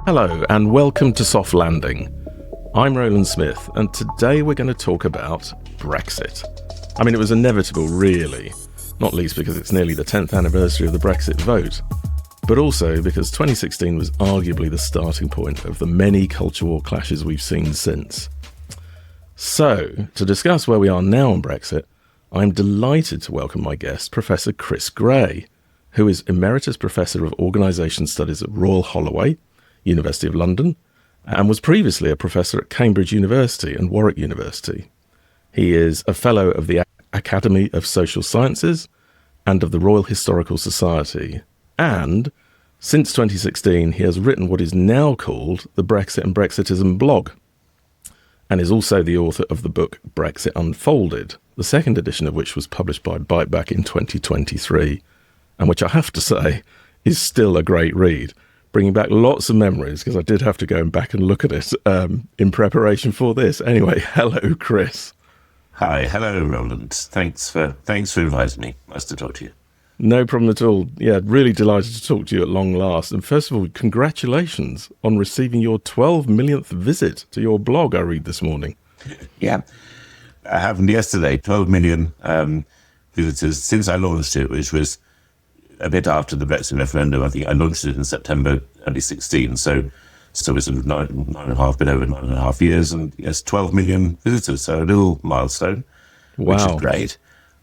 Hello and welcome to Soft Landing. I'm Roland Smith and today we're going to talk about Brexit. I mean, it was inevitable really, not least because it's nearly the 10th anniversary of the Brexit vote, but also because 2016 was arguably the starting point of the many culture war clashes we've seen since. So, to discuss where we are now on Brexit, I'm delighted to welcome my guest, Professor Chris Gray, who is Emeritus Professor of Organisation Studies at Royal Holloway, University of London, and was previously a professor at Cambridge University and Warwick University. He is a Fellow of the Academy of Social Sciences and of the Royal Historical Society. And since 2016, he has written what is now called the Brexit and Brexitism blog, and is also the author of the book Brexit Unfolded, the second edition of which was published by Byte back in 2023, and which I have to say is still a great read, bringing back lots of memories because I did have to go back and look at it in preparation for this. Anyway, hello, Chris. Hi, hello, Roland. Thanks for inviting me. Nice to talk to you. No problem at all. Yeah, really delighted to talk to you at long last. And first of all, congratulations on receiving your 12 millionth visit to your blog, I read this morning. Yeah, it happened yesterday. 12 million visitors since I launched it, which was a bit after the Brexit referendum. I think I launched it in September 2016, so it's sort of bit over 9.5 years, and yes, 12 million visitors, so a little milestone, wow. Which is great.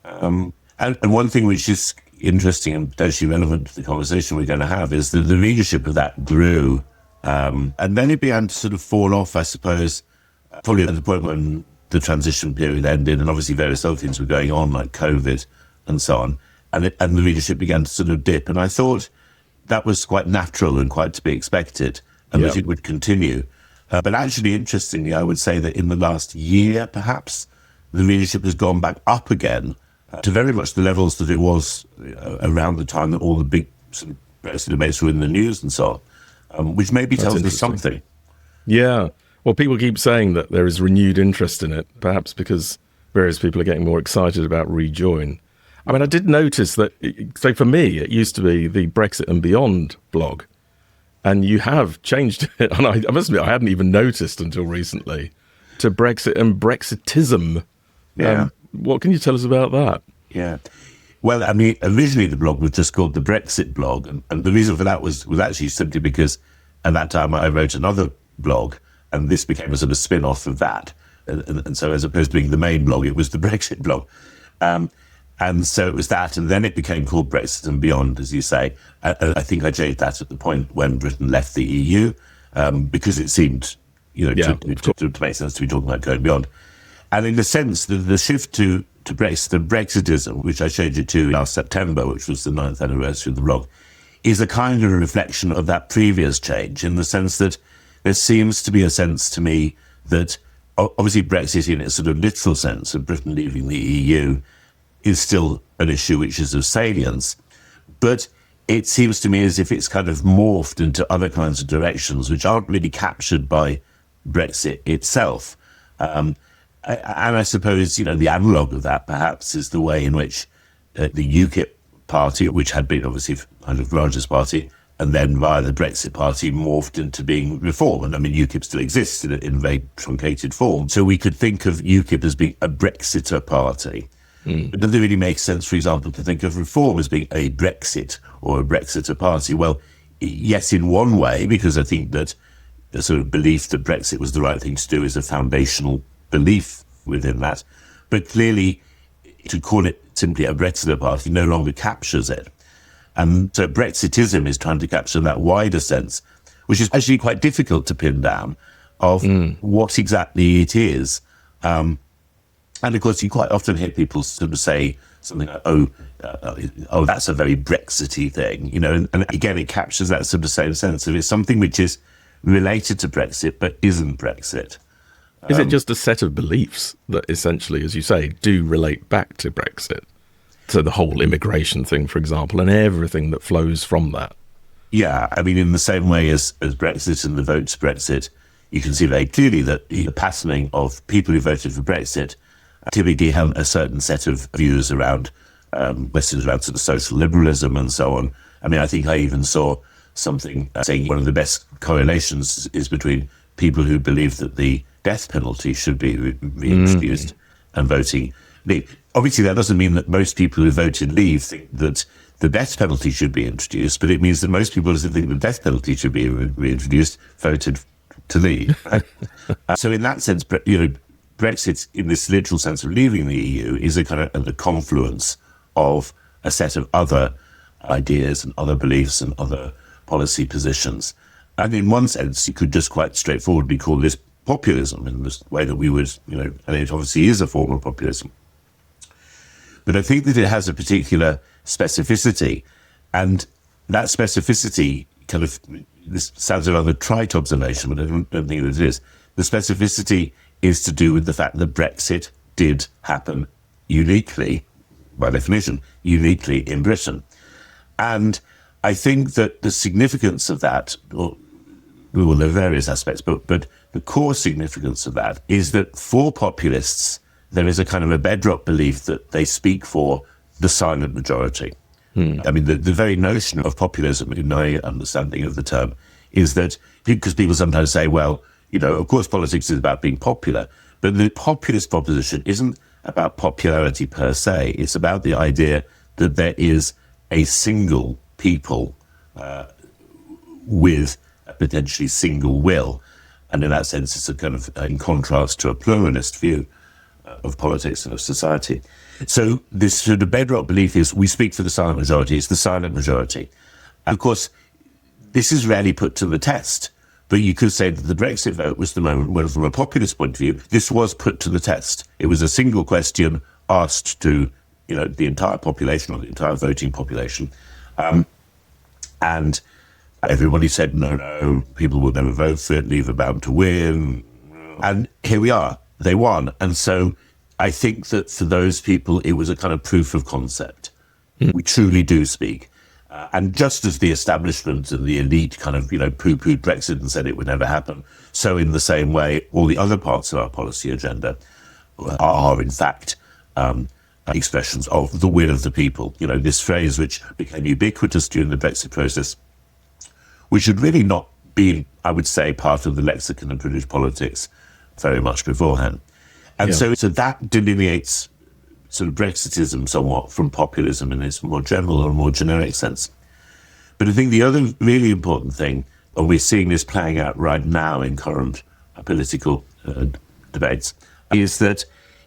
And one thing which is interesting and potentially relevant to the conversation we're going to have is that the readership of that grew, and then it began to sort of fall off, I suppose, probably at the point when the transition period ended, and obviously various other things were going on, like COVID and so on. And the readership began to sort of dip. And I thought that was quite natural and quite to be expected, and that it would continue. But actually, interestingly, I would say that in the last year, perhaps, the readership has gone back up again to very much the levels that it was around the time that all the big sort of Brexit debates were in the news and so on, which maybe tells us something. Yeah. Well, people keep saying that there is renewed interest in it, perhaps because various people are getting more excited about rejoin. I mean, I did notice that, so for me, it used to be the Brexit and Beyond blog, and you have changed it, and I must admit, I hadn't even noticed until recently, to Brexit and Brexitism. Yeah. What can you tell us about that? Yeah. Well, I mean, originally the blog was just called the Brexit blog, and the reason for that was actually simply because at that time I wrote another blog, and this became a sort of spin-off of that. And so as opposed to being the main blog, it was the Brexit blog. And so it was that, and then it became called Brexit and Beyond, as you say. I think I changed that at the point when Britain left the EU, because it seemed, to make sense to be talking about going beyond. And in the sense that the shift to Brexit, the Brexitism, which I changed it to last September, which was the 9th anniversary of the blog, is a kind of a reflection of that previous change, in the sense that there seems to be a sense to me that obviously Brexit in its sort of literal sense of Britain leaving the EU is still an issue which is of salience, but it seems to me as if it's kind of morphed into other kinds of directions which aren't really captured by Brexit itself. And I suppose, the analogue of that perhaps is the way in which the UKIP party, which had been obviously kind of Raj's party, and then via the Brexit party morphed into being Reform. And I mean, UKIP still exists in a very truncated form. So we could think of UKIP as being a Brexiter party. It doesn't really make sense, for example, to think of Reform as being a Brexit or a Brexiter party. Well, yes, in one way, because I think that the sort of belief that Brexit was the right thing to do is a foundational belief within that. But clearly, to call it simply a Brexiter party no longer captures it. And so Brexitism is trying to capture that wider sense, which is actually quite difficult to pin down, of what exactly it is. And of course, you quite often hear people sort of say something like, oh, that's a very Brexity thing, and again, it captures that sort of same sense of it's something which is related to Brexit, but isn't Brexit. Is it just a set of beliefs that essentially, as you say, do relate back to Brexit? So the whole immigration thing, for example, and everything that flows from that. Yeah, I mean, in the same way as Brexit and the vote to Brexit, you can see very clearly that the patterning of people who voted for Brexit typically held a certain set of views around questions around sort of social liberalism and so on. I mean, I think I even saw something saying one of the best correlations is between people who believe that the death penalty should be reintroduced and voting leave. Obviously, that doesn't mean that most people who voted leave think that the death penalty should be introduced, but it means that most people who think the death penalty should be reintroduced voted to leave. Right? So in that sense, Brexit, in this literal sense of leaving the EU, is a kind of a confluence of a set of other ideas and other beliefs and other policy positions. And in one sense, you could just quite straightforwardly call this populism in the way that we would, and it obviously is a form of populism. But I think that it has a particular specificity, and that specificity this sounds a rather trite observation, but I don't think that it is. The specificity is to do with the fact that Brexit did happen uniquely, by definition, uniquely in Britain. And I think that the significance of that, well, there are various aspects, but the core significance of that is that for populists, there is a kind of a bedrock belief that they speak for the silent majority. I mean, the very notion of populism, in my understanding of the term, is that, because people sometimes say, well, of course politics is about being popular, but the populist proposition isn't about popularity per se. It's about the idea that there is a single people with a potentially single will. And in that sense, it's a kind of in contrast to a pluralist view of politics and of society. So this sort of bedrock belief is we speak for the silent majority. It's the silent majority. And of course, this is rarely put to the test. But you could say that the Brexit vote was the moment when, from a populist point of view, this was put to the test. It was a single question asked to, the entire population, or the entire voting population. And everybody said, no, people will never vote for it, Leave are bound to win. And here we are, they won. And so I think that for those people, it was a kind of proof of concept. We truly do speak. And just as the establishment and the elite kind of, poo-pooed Brexit and said it would never happen, so in the same way, all the other parts of our policy agenda are in fact, expressions of the will of the people. This phrase, which became ubiquitous during the Brexit process, which had really not been, I would say, part of the lexicon of British politics very much beforehand. And so that delineates sort of Brexitism somewhat from populism in its more general or more generic sense. But I think the other really important thing, and we're seeing this playing out right now in current political debates, is that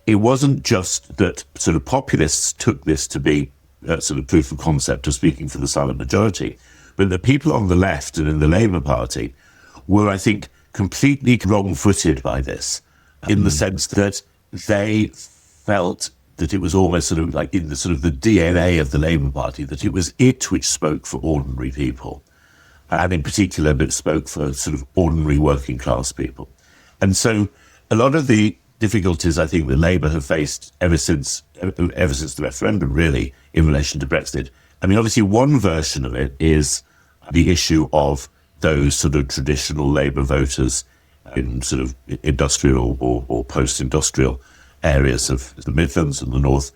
it wasn't just that sort of populists took this to be sort of proof of concept of speaking for the silent majority, but the people on the left and in the Labour Party were, I think, completely wrong-footed by this, in the sense that they felt that it was almost sort of like in the sort of the DNA of the Labour Party, that it was it which spoke for ordinary people, and in particular, it spoke for sort of ordinary working class people. And so a lot of the difficulties I think that Labour have faced ever since the referendum, really, in relation to Brexit. I mean, obviously, one version of it is the issue of those sort of traditional Labour voters in sort of industrial or post-industrial areas of the Midlands and the North,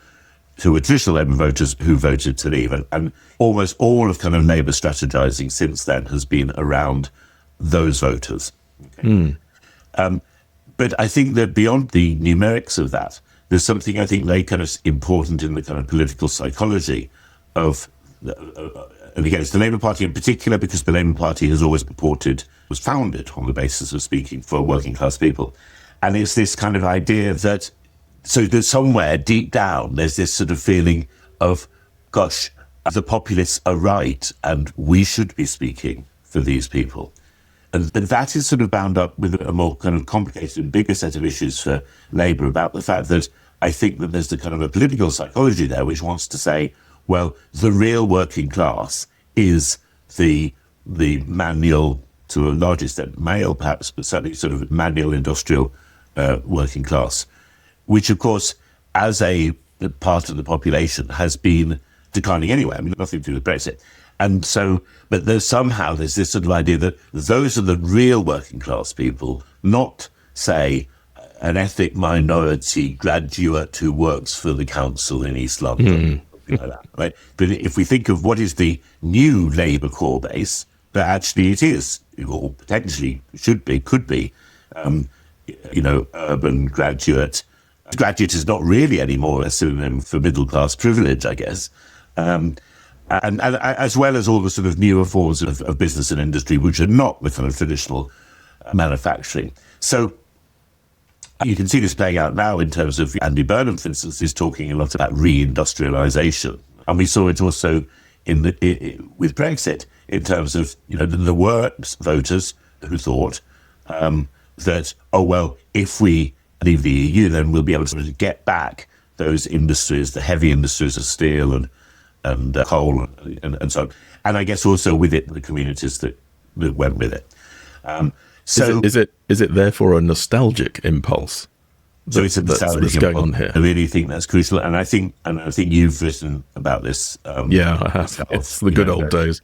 who were traditional Labour voters who voted to leave. And almost all of kind of Labour strategising since then has been around those voters. Okay? But I think that beyond the numerics of that, there's something I think very kind of important in the kind of political psychology of, and again, it's the Labour Party in particular, because the Labour Party has always was founded on the basis of speaking for working class people. And it's this kind of idea that, so that somewhere deep down, there's this sort of feeling of, gosh, the populists are right, and we should be speaking for these people. And that is sort of bound up with a more kind of complicated and bigger set of issues for Labour about the fact that I think that there's the kind of a political psychology there which wants to say, well, the real working class is the manual, to a large extent male perhaps, but certainly sort of manual industrial working class, which of course, as a part of the population, has been declining anyway. I mean, nothing to do with Brexit. And so, but there's this sort of idea that those are the real working class people, not, say, an ethnic minority graduate who works for the council in East London, something like that, right? But if we think of what is the new Labour core base, but actually it is, or potentially could be, urban graduate. Graduate is not really anymore a synonym for middle-class privilege, I guess. And as well as all the sort of newer forms of business and industry, which are not the kind of traditional manufacturing. So you can see this playing out now in terms of Andy Burnham, for instance, is talking a lot about reindustrialization. And we saw it also with Brexit in terms of, there were voters who thought that, if we leave the EU, then we'll be able to get back those industries, the heavy industries of steel and coal and so on. And I guess also with it, the communities that went with it. So is it therefore a nostalgic impulse? So it's a nostalgic that's going on here. I really think that's crucial, and I think you've written about this. Yeah, I have. It's the good old days.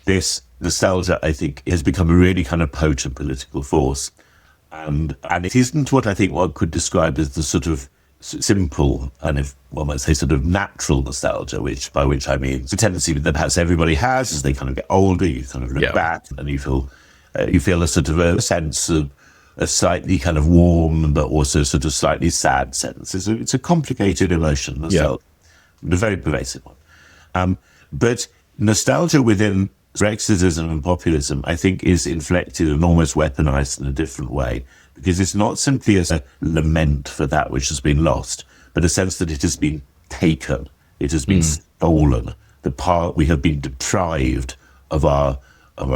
This nostalgia, I think, has become a really kind of potent political force, and it isn't what I think one could describe as the sort of simple, and if one might say sort of natural nostalgia, by which I mean the tendency that perhaps everybody has as they kind of get older. You kind of look back and you feel a sort of a sense of a slightly kind of warm, but also sort of slightly sad sense. It's a complicated emotion, nostalgia, a very pervasive one. But nostalgia within Brexitism and populism, I think, is inflected and almost weaponized in a different way, because it's not simply as a lament for that which has been lost, but a sense that it has been taken, it has been stolen, we have been deprived of our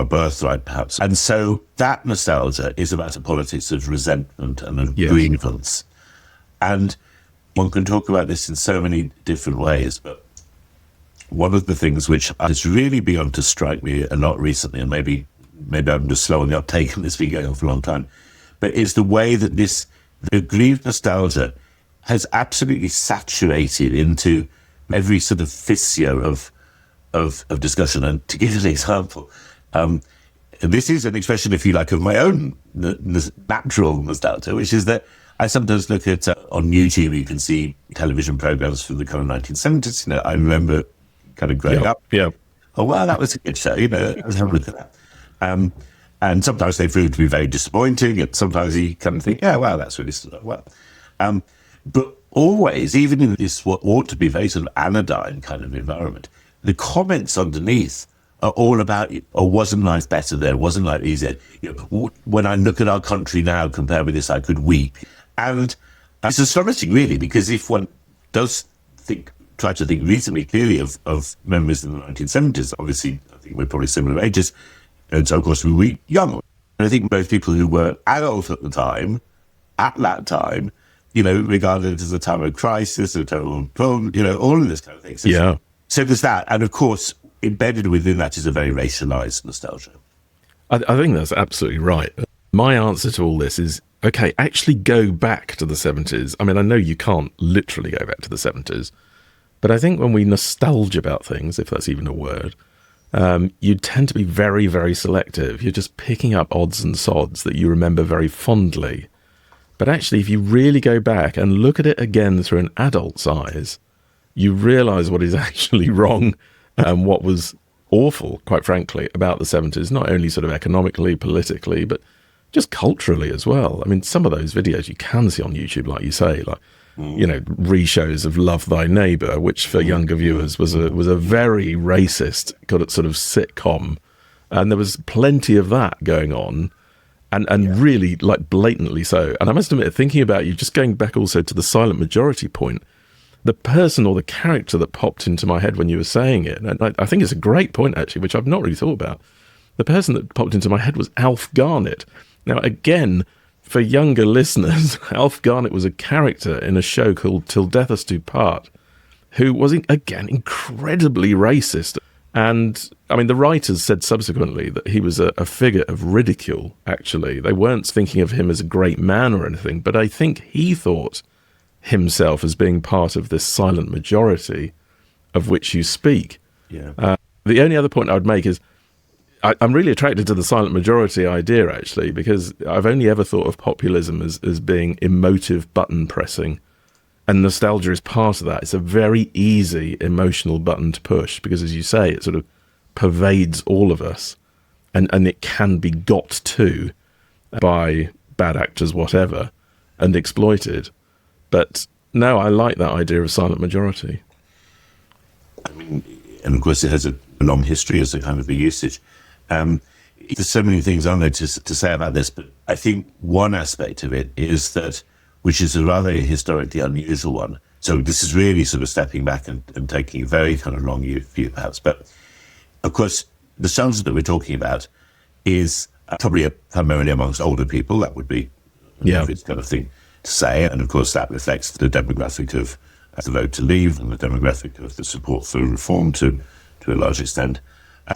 birthright, perhaps. And so that nostalgia is about a politics of resentment and of grievance. And one can talk about this in so many different ways, but one of the things which has really begun to strike me a lot recently, and maybe I'm just slow on the uptake and it's been going on for a long time, but is the way that the grieved nostalgia has absolutely saturated into every sort of fissure of discussion. And to give you an example, this is an expression, if you like, of my own natural nostalgia, which is that I sometimes look at, on YouTube, you can see television programs from the kind of 1970s. I remember kind of growing up. Yeah. Oh, wow, that was a good show. I was having a look at that. And sometimes they prove to be very disappointing, and sometimes you kind of think, yeah, wow, that's really sort of well. But always, even in this what ought to be very sort of anodyne kind of environment, the comments underneath are all about, wasn't life better then? Wasn't life easier? When I look at our country now compared with this, I could weep. And it's astonishing, really, because if one does try to think reasonably clearly of memories in the 1970s, obviously, I think we're probably similar ages, and so, of course, we were young. And I think most people who were adult at that time, regarded it as a time of crisis, a total problem, all of this kind of thing. So there's that. And, of course, embedded within that is a very racialized nostalgia. I think that's absolutely right. My answer to all this is, okay, actually go back to the 70s. I mean, I know you can't literally go back to the 70s, but I think when we nostalgia about things, if that's even a word, you tend to be very, very selective. You're just picking up odds and sods that you remember very fondly. But actually, if you really go back and look at it again through an adult's eyes, you realise what is actually wrong and what was awful, quite frankly, about the 70s, not only sort of economically, politically, but just culturally as well. I mean, some of those videos you can see on YouTube, like you say, like, re-shows of Love Thy Neighbour, which for younger viewers was a very racist sort of sitcom. And there was plenty of that going on, and really, like, blatantly so. And I must admit, thinking about you, just going back also to the silent majority point, the person or the character that popped into my head when you were saying it, and I think it's a great point, actually, which I've not really thought about. The person that popped into my head was Alf Garnett. Now, again, for younger listeners, Alf Garnett was a character in a show called Till Death Us Do Part, who was, again, incredibly racist. And, I mean, the writers said subsequently that he was a figure of ridicule, actually. They weren't thinking of him as a great man or anything, but I think he thought himself as being part of this silent majority of which you speak. Yeah. The only other point I would make is I'm really attracted to the silent majority idea, actually, because I've only ever thought of populism as being emotive button pressing, and nostalgia is part of that. It's a very easy emotional button to push because, as you say, it sort of pervades all of us. and it can be got to by bad actors, whatever, and exploited. But no, I like that idea of silent majority. I mean, and of course it has a long history as a kind of a usage. There's so many things I know to say about this, but I think one aspect of it is that, which is a rather historically unusual one. So this is really sort of stepping back and taking a very kind of long view, perhaps. But of course, the stanza that we're talking about is probably primarily amongst older people. That would be the obvious kind of thing to say. And of course, that reflects the demographic of the vote to leave and the demographic of the support for reform to a large extent.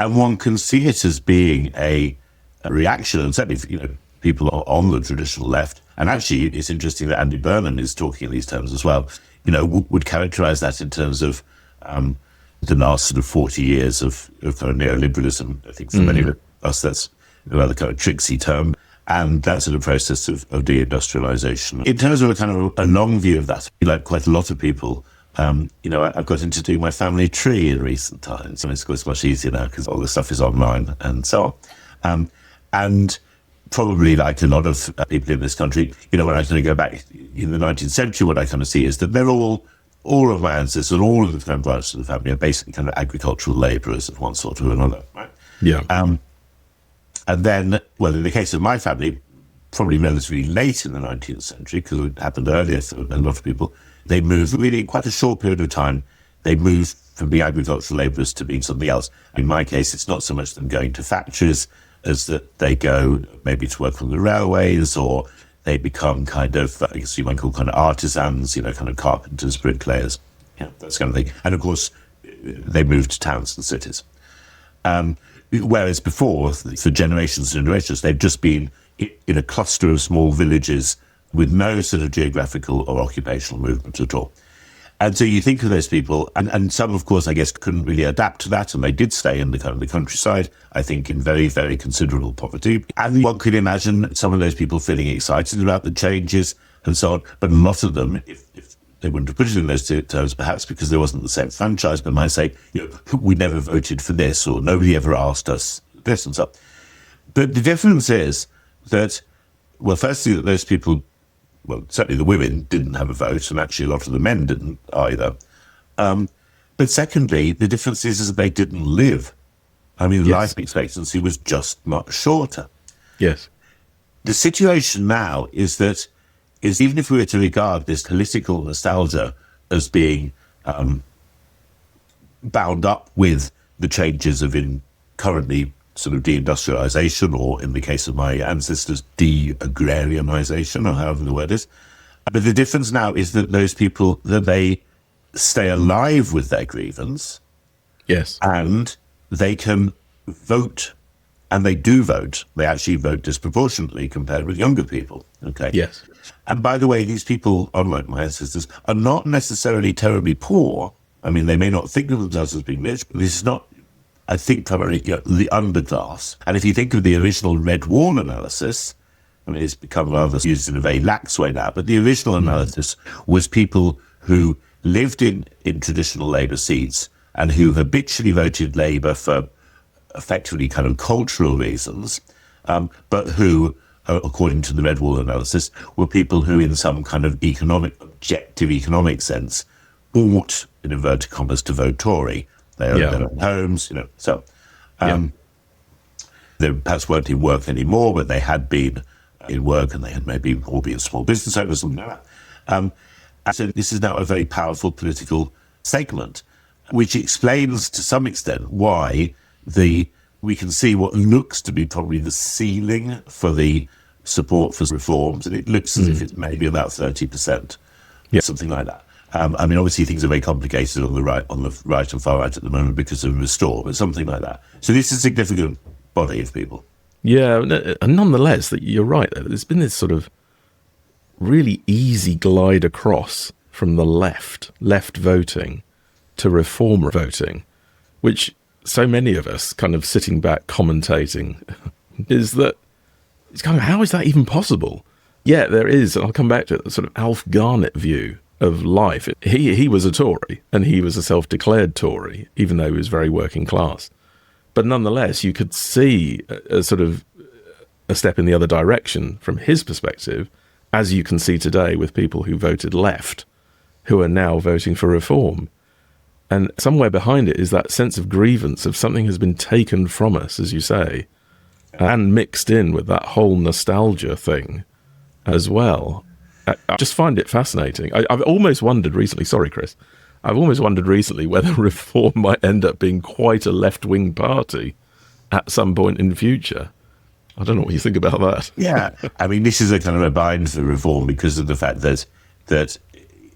And one can see it as being a reaction, and certainly, people are on the traditional left. And actually, it's interesting that Andy Burnham is talking in these terms as well. Would characterize that in terms of the last sort of 40 years of kind of neoliberalism. I think for many of us, that's a rather kind of tricksy term. And that sort of process of deindustrialization. In terms of a kind of a long view of that, like quite a lot of people, I've got into doing my family tree in recent times. And it's much easier now because all the stuff is online and so on. And probably like a lot of people in this country, when I kind of go back in the 19th century, what I kind of see is that they're all of my ancestors and all of the kind of branches of the family are basically kind of agricultural labourers of one sort or another, right? Yeah. And then, well, in the case of my family, probably relatively late in the 19th century, because it happened earlier for a lot of people, they moved really in quite a short period of time. They moved from being agricultural labourers to being something else. In my case, it's not so much them going to factories as that they go maybe to work on the railways, or they become kind of, I guess you might call kind of artisans, kind of carpenters, bricklayers, that kind of thing. And of course, they moved to towns and cities. Whereas before, for generations and generations, they've just been in a cluster of small villages with no sort of geographical or occupational movement at all. And so you think of those people, and some, of course, I guess, couldn't really adapt to that, and they did stay in the kind of the countryside, I think, in very, very considerable poverty. And one could imagine some of those people feeling excited about the changes and so on, but a lot of them, if they wouldn't have put it in those terms, perhaps because there wasn't the same franchise, but might say, we never voted for this, or nobody ever asked us this and so on. But the difference is that, well, firstly, that those people, well, certainly the women didn't have a vote, and actually a lot of the men didn't either. But secondly, the difference is that they didn't live. I mean, life expectancy was just much shorter. Yes. The situation now is even if we were to regard this political nostalgia as being bound up with the changes of currently sort of deindustrialization, or in the case of my ancestors, de-agrarianization, or however the word is. But the difference now is that those people, that they stay alive with their grievance. Yes. And they can vote, and they do vote. They actually vote disproportionately compared with younger people. Okay. Yes. And by the way, these people, unlike my ancestors, are not necessarily terribly poor. I mean, they may not think of themselves as being rich, but this is not, I think, primarily the underclass. And if you think of the original Red Wall analysis, I mean, it's become rather used in a very lax way now, but the original analysis was people who lived in traditional Labour seats and who habitually voted Labour for effectively kind of cultural reasons, but who, according to the Red Wall analysis, were people who, in some kind of objective economic sense, ought, in inverted commas, to vote Tory. They owned their own homes, so they perhaps weren't in work anymore, but they had been in work, and they had maybe all been small business owners, something like that. And so this is now a very powerful political segment, which explains to some extent why we can see what looks to be probably the ceiling for the support for reforms, and it looks as if it's maybe about 30%, something like that. I mean, obviously things are very complicated on the right and far right at the moment because of Restore, but something like that. So this is a significant body of people. Yeah, and nonetheless, you're right. There's been this sort of really easy glide across from the left voting to reform voting, which so many of us kind of sitting back commentating is that it's kind of, how is that even possible? Yeah, there is, and I'll come back to it, the sort of Alf Garnett view of life. He was a Tory, and he was a self-declared Tory, even though he was very working class. But nonetheless, you could see a sort of a step in the other direction from his perspective, as you can see today with people who voted left, who are now voting for reform. And somewhere behind it is that sense of grievance of something has been taken from us, as you say, and mixed in with that whole nostalgia thing as well. I just find it fascinating. I've almost wondered recently, sorry, Chris, I've almost wondered recently whether Reform might end up being quite a left-wing party at some point in the future. I don't know what you think about that. Yeah, I mean, this is a kind of a bind for Reform because of the fact that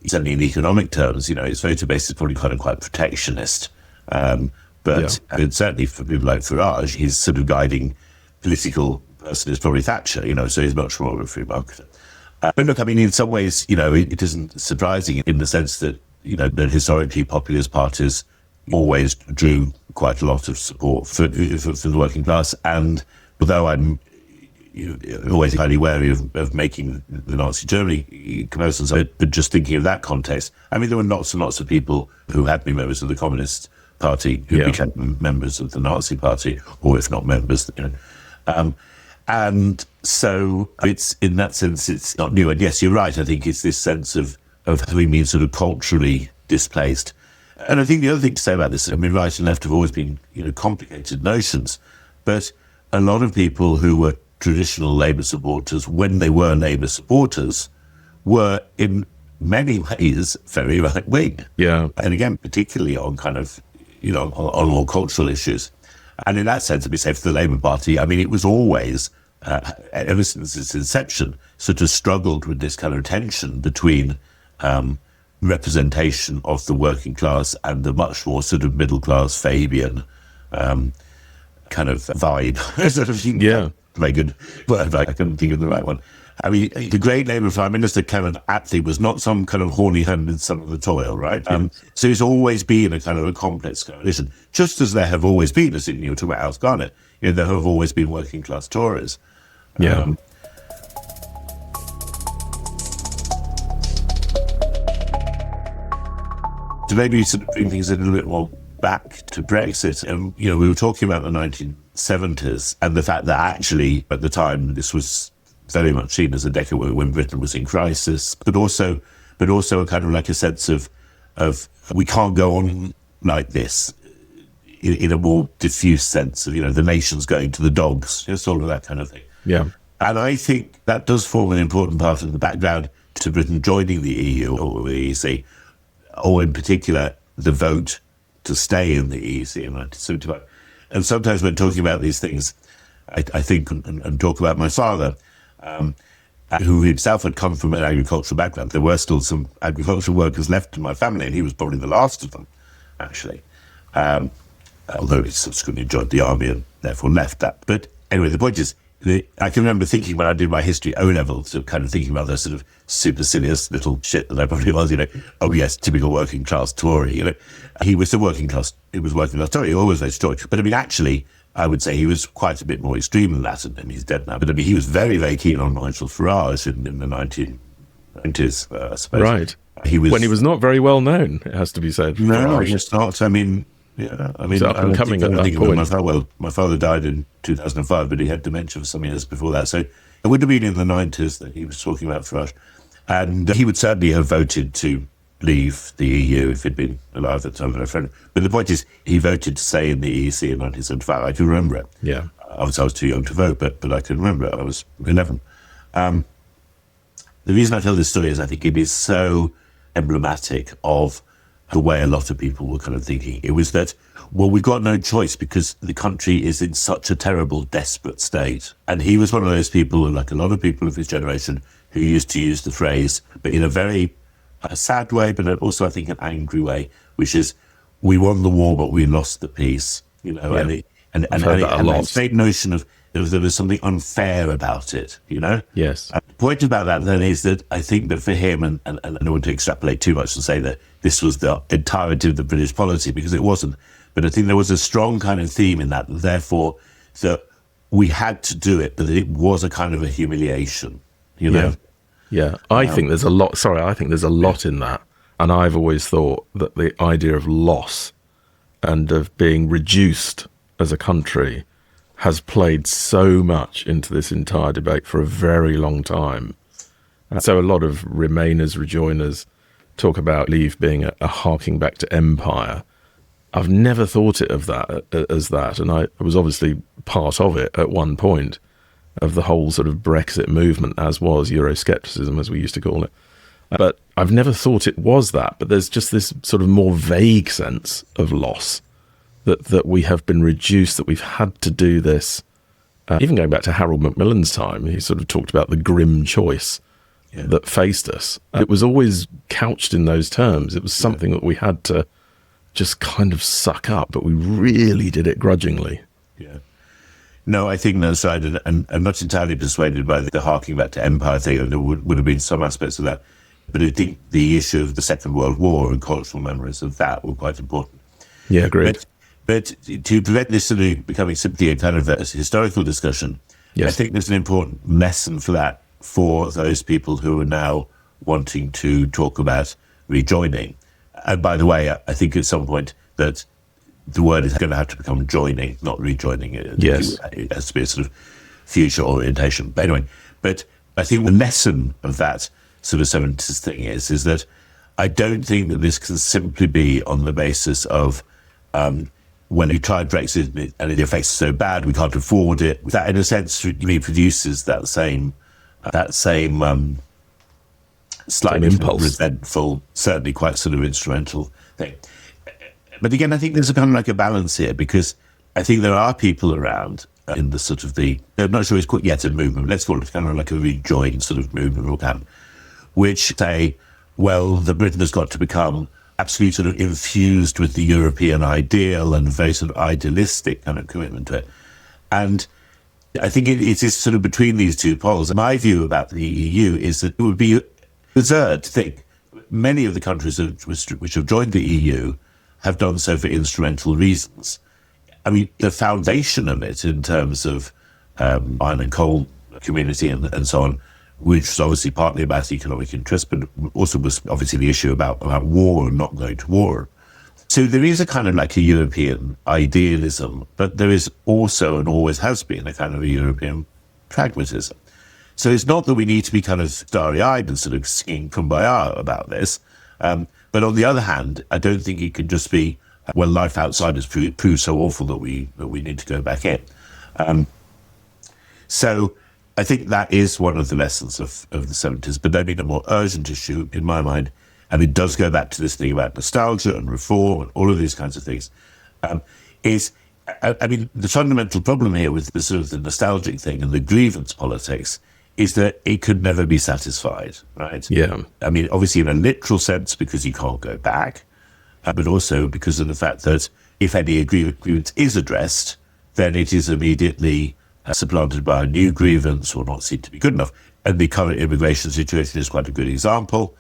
certainly in economic terms, its voter base is probably kind of quite protectionist. But certainly for people like Farage, his sort of guiding political person is probably Thatcher, so he's much more of a free marketer. But look, I mean, in some ways, it isn't surprising in the sense that, that historically populist parties always drew quite a lot of support for the working class. And although I'm always highly wary of making the Nazi Germany comparisons, but just thinking of that context, I mean, there were lots and lots of people who had been members of the Communist Party who became members of the Nazi Party, or if not members, and so it's, in that sense, it's not new. And yes, you're right. I think it's this sense of having been sort of culturally displaced. And I think the other thing to say about this, I mean, right and left have always been, complicated notions, but a lot of people who were traditional Labour supporters, when they were Labour supporters, were in many ways very right-wing. Yeah. And again, particularly on kind of, on more cultural issues. And in that sense, to be safe for the Labour Party, I mean, it was always, ever since its inception, sort of struggled with this kind of tension between representation of the working class and the much more sort of middle-class Fabian kind of vibe. Sort of, very good word, I couldn't think of the right one. I mean, the great Labour Prime Minister, Kevin Attlee, was not some kind of horny-handed son of the toil, right? So it's always been a kind of a complex coalition, just as there have always been, as in to House Garnet, there have always been working-class Tories. Yeah. To maybe sort of bring things a little bit more back to Brexit, and we were talking about the 1970s and the fact that actually at the time this was very much seen as a decade when Britain was in crisis, but also a kind of like a sense of we can't go on like this in a more diffuse sense of the nation's going to the dogs, just all of that kind of thing. Yeah, and I think that does form an important part of the background to Britain joining the EU or the EEC, or in particular the vote to stay in the EEC in 1975. And sometimes when talking about these things, I think and talk about my father, who himself had come from an agricultural background. There were still some agricultural workers left in my family, and he was probably the last of them, actually. Although he subsequently joined the army and therefore left that. But anyway, the point is, I can remember thinking when I did my history O-level, so kind of thinking about the sort of supercilious little shit that I probably was, oh yes, typical working class Tory, He was the working class, Tory, he always voted Tory. But I mean, actually, I would say he was quite a bit more extreme than that, and he's dead now. But I mean, he was very, very keen on Nigel Farage in the 1990s, I suppose. Right. When he was not very well known, it has to be said. No, he's not. I mean, so up and coming at that point. My father died in 2005, but he had dementia for some years before that. So it would have been in the 90s that he was talking about Farage. And he would certainly have voted to leave the EU if he'd been alive at the time of a referendum. But the point is, he voted to stay in the EEC in 1975. I can remember it. Yeah. Obviously, I was too young to vote, but I can remember it. I was 11. The reason I tell this story is I think it is so emblematic of the way a lot of people were kind of thinking. It was that, well, we've got no choice because the country is in such a terrible, desperate state. And he was one of those people, like a lot of people of his generation, who used to use the phrase, but in a very sad way, but also, I think, an angry way, which is, we won the war, but we lost the peace. And that same notion of there was something unfair about it, Yes. And the point about that then is that I think that for him, and I don't want to extrapolate too much and say that this was the entirety of the British policy, because it wasn't, but I think there was a strong kind of theme in that, therefore, that we had to do it, but it was a kind of a humiliation, Yeah, I think there's a lot. Sorry, I think there's a lot in that, and I've always thought that the idea of loss and of being reduced as a country has played so much into this entire debate for a very long time. So a lot of Remainers, Rejoiners talk about Leave being a harking back to empire. I've never thought it of that as that, and I was obviously part of it at one point, of the whole sort of Brexit movement, as was Euroscepticism, as we used to call it. But I've never thought it was that. But there's just this sort of more vague sense of loss that we have been reduced, that we've had to do this. Even going back to Harold Macmillan's time, he sort of talked about the grim choice that faced us. It was always couched in those terms. It was something that we had to just kind of suck up, but we really did it grudgingly. Yeah. No, I think that's right, and I'm not entirely persuaded by the harking back to empire thing, and there would have been some aspects of that. But I think the issue of the Second World War and cultural memories of that were quite important. Yeah, agreed. But to prevent this sort of becoming simply a kind of a historical discussion, I think there's an important lesson for that for those people who are now wanting to talk about rejoining. And by the way, I think at some point that the word is going to have to become joining, not rejoining. Yes. It has to be a sort of future orientation. But anyway, but I think the lesson of that sort of 70s thing is that I don't think that this can simply be on the basis of when we tried Brexit and the effects are so bad, we can't afford it. That, in a sense, reproduces that same slightly impulse, resentful, certainly quite sort of instrumental thing. But again, I think there's a kind of like a balance here, because I think there are people around in the sort of I'm not sure it's quite yet a movement, let's call it kind of like a rejoin sort of movement or camp, which say, well, the Britain has got to become absolutely sort of infused with the European ideal and very sort of idealistic kind of commitment to it. And I think it is sort of between these two poles. My view about the EU is that it would be absurd to think many of the countries which have joined the EU have done so for instrumental reasons. I mean, the foundation of it in terms of iron and coal community and so on, which was obviously partly about economic interest, but also was obviously the issue about war and not going to war. So there is a kind of like a European idealism, but there is also, and always has been, a kind of a European pragmatism. So it's not that we need to be kind of starry-eyed and sort of singing kumbaya about this. But on the other hand, I don't think it can just be, well, life outside has proved so awful that we need to go back in. So I think that is one of the lessons of the 70s. But then in a more urgent issue, in my mind, and it does go back to this thing about nostalgia and reform and all of these kinds of things, is, I mean, the fundamental problem here with the sort of the nostalgic thing and the grievance politics is that it could never be satisfied, right? Yeah. I mean, obviously in a literal sense, because you can't go back, but also because of the fact that if any grievance is addressed, then it is immediately supplanted by a new grievance or not seen to be good enough. And the current immigration situation is quite a good example,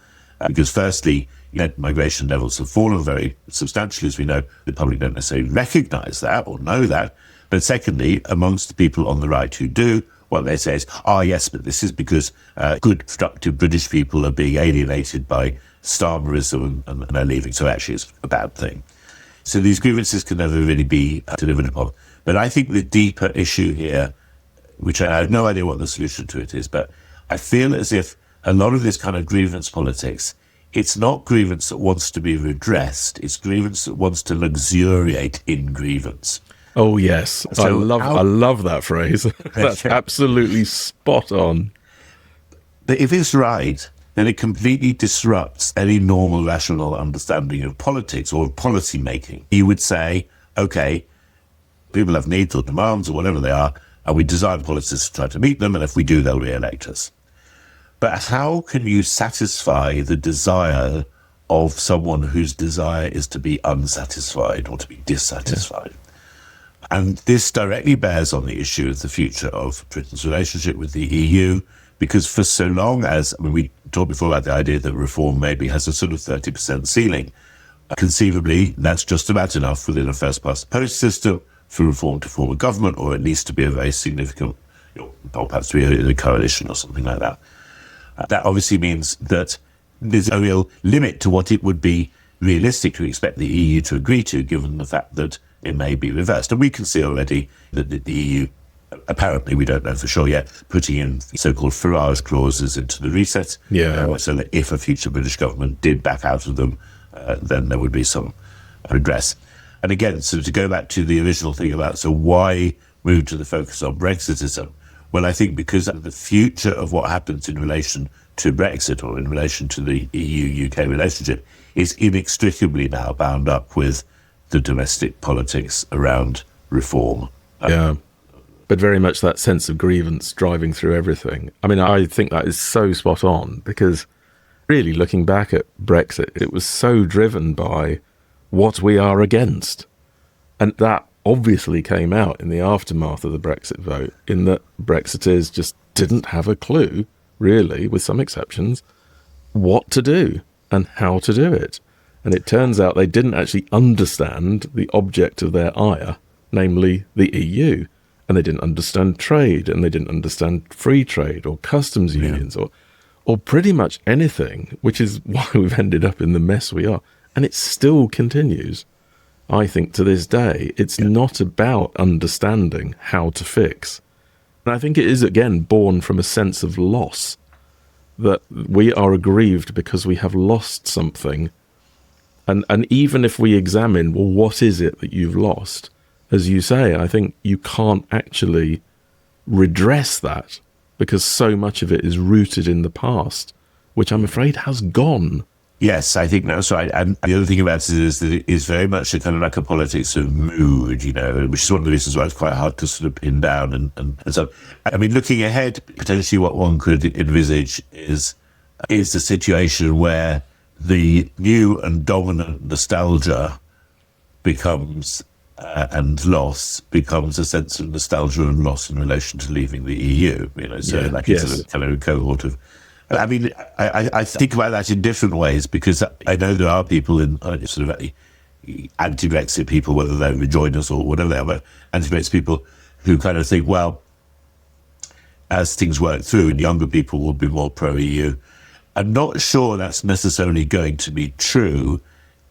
because firstly, net migration levels have fallen very substantially, as we know. The public don't necessarily recognise that or know that. But secondly, amongst the people on the right who do, what they say is, yes, but this is because good, productive British people are being alienated by Starmerism and they're leaving, so actually it's a bad thing. So these grievances can never really be delivered upon. But I think the deeper issue here, which I have no idea what the solution to it is, but I feel as if a lot of this kind of grievance politics, it's not grievance that wants to be redressed, it's grievance that wants to luxuriate in grievance. Oh, yes. So I love that phrase. That's absolutely spot on. But if it's right, then it completely disrupts any normal rational understanding of politics or policy making. You would say, okay, people have needs or demands or whatever they are, and we design policies to try to meet them, and if we do, they'll re-elect us. But how can you satisfy the desire of someone whose desire is to be unsatisfied or to be dissatisfied? Yeah. And this directly bears on the issue of the future of Britain's relationship with the EU, because for so long as, I mean, we talked before about the idea that reform maybe has a sort of 30% ceiling. Conceivably, that's just about enough within a first-past-the-post system for reform to form a government, or at least to be a very significant, or perhaps to be a coalition or something like that. That obviously means that there's a real limit to what it would be realistic to expect the EU to agree to, given the fact that it may be reversed. And we can see already that the EU, apparently, we don't know for sure yet, putting in so-called Farage clauses into the reset, so that if a future British government did back out of them, then there would be some redress. And again, so to go back to the original thing about, so why move to the focus on Brexitism? Well, I think because the future of what happens in relation to Brexit or in relation to the EU-UK relationship is inextricably now bound up with the domestic politics around reform. But very much that sense of grievance driving through everything. I mean, I think that is so spot on, because really looking back at Brexit, it was so driven by what we are against. And that obviously came out in the aftermath of the Brexit vote, in that Brexiteers just didn't have a clue, really, with some exceptions, what to do and how to do it. And it turns out they didn't actually understand the object of their ire, namely the EU. And they didn't understand trade, and they didn't understand free trade or customs unions or pretty much anything, which is why we've ended up in the mess we are. And it still continues, I think, to this day. It's not about understanding how to fix. And I think it is, again, born from a sense of loss, that we are aggrieved because we have lost something. And even if we examine, well, what is it that you've lost? As you say, I think you can't actually redress that because so much of it is rooted in the past, which I'm afraid has gone. Yes, I think that's right. And the other thing about it is that it is very much a kind of like a politics of mood, which is one of the reasons why it's quite hard to sort of pin down. And so, I mean, looking ahead, potentially what one could envisage is a situation where the new and dominant nostalgia becomes and loss becomes a sense of nostalgia and loss in relation to leaving the EU. It's a kind of cohort of. I mean, I think about that in different ways, because I know there are people in sort of anti-Brexit people, whether they rejoin us or whatever they are, but anti-Brexit people who kind of think, well, as things work through, and younger people will be more pro-EU. I'm not sure that's necessarily going to be true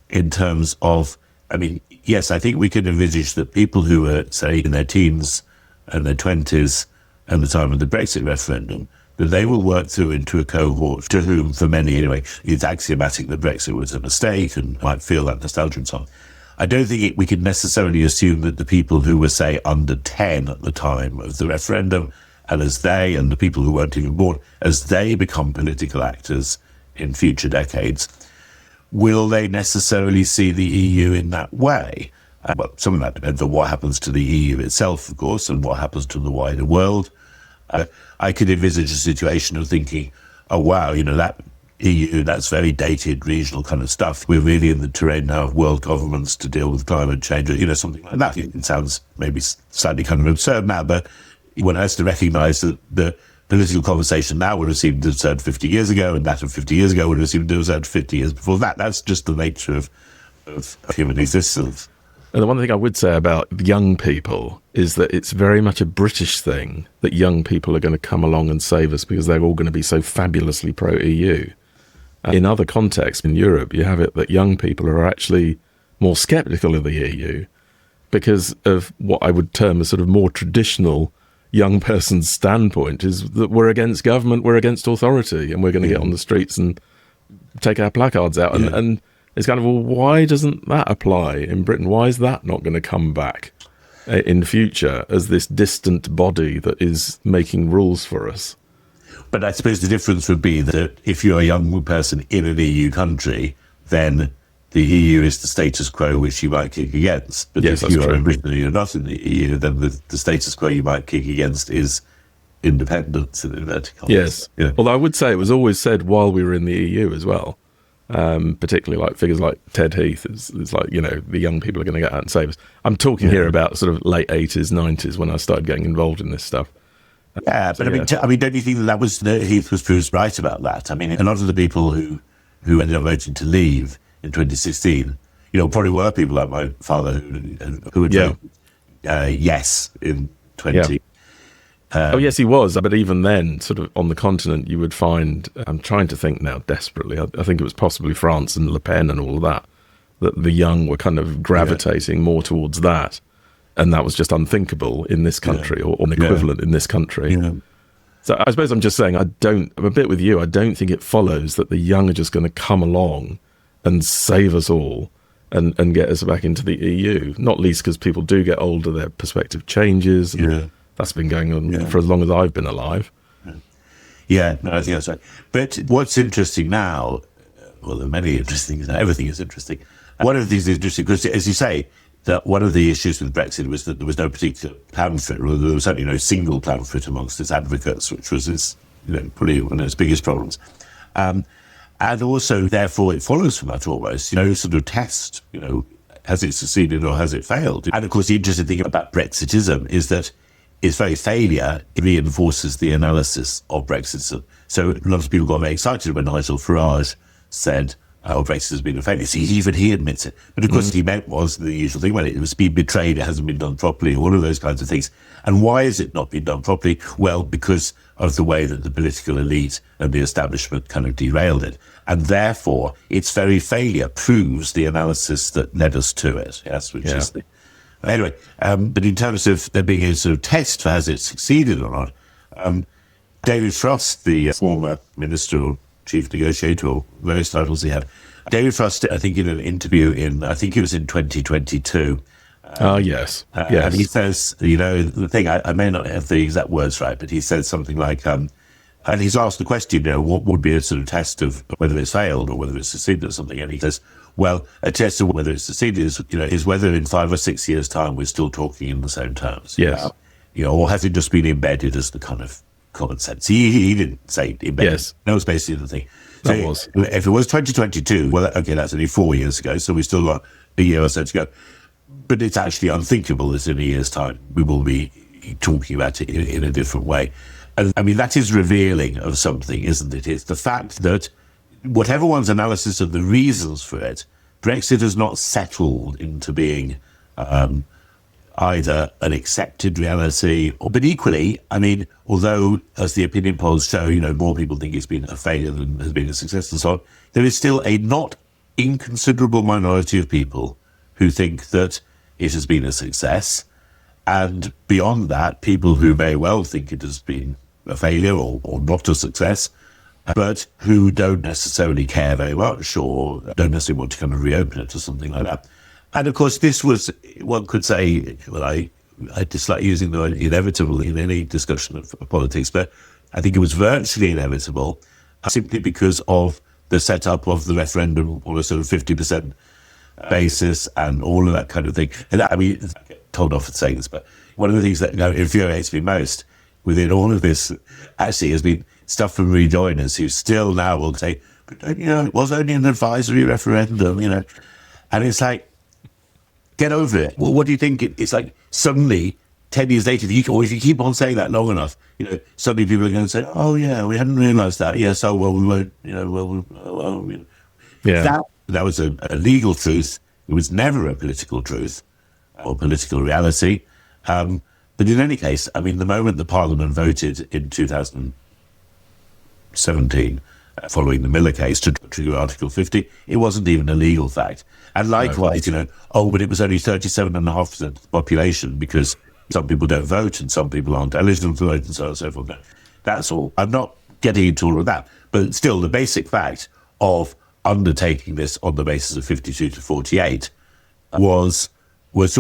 in terms of, I mean, yes, I think we can envisage that people who are, say, in their teens and their 20s at the time of the Brexit referendum, that they will work through into a cohort to whom, for many anyway, it's axiomatic that Brexit was a mistake and might feel that nostalgia and so on. I don't think we can necessarily assume that the people who were, say, under 10 at the time of the referendum, and the people who weren't even born, as they become political actors in future decades, will they necessarily see the EU in that way? Well, some of that depends on what happens to the EU itself, of course, and what happens to the wider world. I could envisage a situation of thinking, oh, wow, that EU, that's very dated regional kind of stuff. We're really in the terrain now of world governments to deal with climate change, something like that. It sounds maybe slightly kind of absurd now, but one has to recognise that the political conversation now would have seemed absurd 50 years ago, and that of 50 years ago would have seemed absurd 50 years before that. That's just the nature of human existence. And the one thing I would say about young people is that it's very much a British thing that young people are going to come along and save us because they're all going to be so fabulously pro-EU. In other contexts in Europe, you have it that young people are actually more sceptical of the EU because of what I would term as sort of more traditional young person's standpoint, is that we're against government, we're against authority, and we're going to get on the streets and take our placards out. And it's kind of, well, why doesn't that apply in Britain? Why is that not going to come back in future as this distant body that is making rules for us? But I suppose the difference would be that if you're a young person in an EU country, then the EU is the status quo which you might kick against. But if you are in Britain and you're not in the EU, then the status quo you might kick against is independence in inverted commas. Yes. Yeah. Although I would say it was always said while we were in the EU as well. Particularly like figures like Ted Heath is like, the young people are going to get out and save us. I'm talking here about sort of late 80s, 90s when I started getting involved in this stuff. Yeah, but I mean, don't you think that Heath was proved right about that? I mean, a lot of the people who ended up voting to leave in 2016, probably were people like my father who would vote yes in 20. Yeah. Oh, yes, he was. But even then, sort of on the continent, you would find, I'm trying to think now desperately, I think it was possibly France and Le Pen and all of that. that the young were kind of gravitating more towards that, and that was just unthinkable in this country or an equivalent in this country. Yeah. So I suppose I'm just saying I'm a bit with you. I don't think it follows that the young are just going to come along and save us all and get us back into the EU, not least because people do get older, their perspective changes. And that's been going on for as long as I've been alive. Yeah, no, I think that's right. But what's interesting now, well, there are many interesting things. Everything is interesting. One of the things is interesting because, as you say, that one of the issues with Brexit was that there was no particular plan for it, or there was certainly no single plan for it amongst its advocates, which was its, probably one of its biggest problems. And also, therefore, it follows from that almost, sort of test, has it succeeded or has it failed? And of course, the interesting thing about Brexitism is that its very failure reinforces the analysis of Brexitism. So a lot of people got very excited when Nigel Farage said, Brexit has been a failure. See, even he admits it. But of course, what he meant was the usual thing, it was being betrayed, it hasn't been done properly, all of those kinds of things. And why has it not been done properly? Well, because of the way that the political elite and the establishment kind of derailed it. And therefore, its very failure proves the analysis that led us to it. Yes, which is the... Anyway, but in terms of there being a sort of test for has it succeeded or not, David Frost, the former minister or chief negotiator, or various titles he had, David Frost, I think in an interview I think it was in 2022. Yes. And he says, the thing, I may not have the exact words right, but he said something like, and he's asked the question, what would be a sort of test of whether it's failed or whether it's succeeded or something, and he says, well, a test of whether it's succeeded is whether in 5 or 6 years' time we're still talking in the same terms. Yes. Or has it just been embedded as the kind of common sense? He didn't say embedded. Yes. That was basically the thing. That was. If it was 2022, well, okay, that's only 4 years ago, so we still got a year or so to go. But it's actually unthinkable that in a year's time we will be talking about it in a different way. And I mean, that is revealing of something, isn't it? It's the fact that whatever one's analysis of the reasons for it, Brexit has not settled into being either an accepted reality, but equally, I mean, although, as the opinion polls show, more people think it's been a failure than has been a success and so on, there is still a not inconsiderable minority of people who think that it has been a success. And beyond that, people who very well think it has been a failure or not a success, but who don't necessarily care very much or don't necessarily want to kind of reopen it or something like that. And of course, this was, one could say, well, I dislike using the word inevitable in any discussion of politics, but I think it was virtually inevitable simply because of the setup of the referendum on a sort of 50% basis and all of that kind of thing. And I mean, I get told off for saying this, but one of the things that infuriates me most within all of this actually has been stuff from rejoiners who still now will say, but it was only an advisory referendum, And it's like, get over it. Well, what do you think? It's like suddenly, 10 years later, if you keep on saying that long enough, suddenly people are going to say, oh yeah, we hadn't realised that. Yes, oh well, we won't, Yeah. That was a legal truth. It was never a political truth or political reality. But in any case, I mean, the moment the Parliament voted in 2017, following the Miller case, to trigger Article 50, it wasn't even a legal fact. And likewise, but it was only 37.5% of the population because some people don't vote and some people aren't eligible to vote and so on and so forth. No, that's all. I'm not getting into all of that. But still, the basic fact of undertaking this on the basis of 52 to 48 was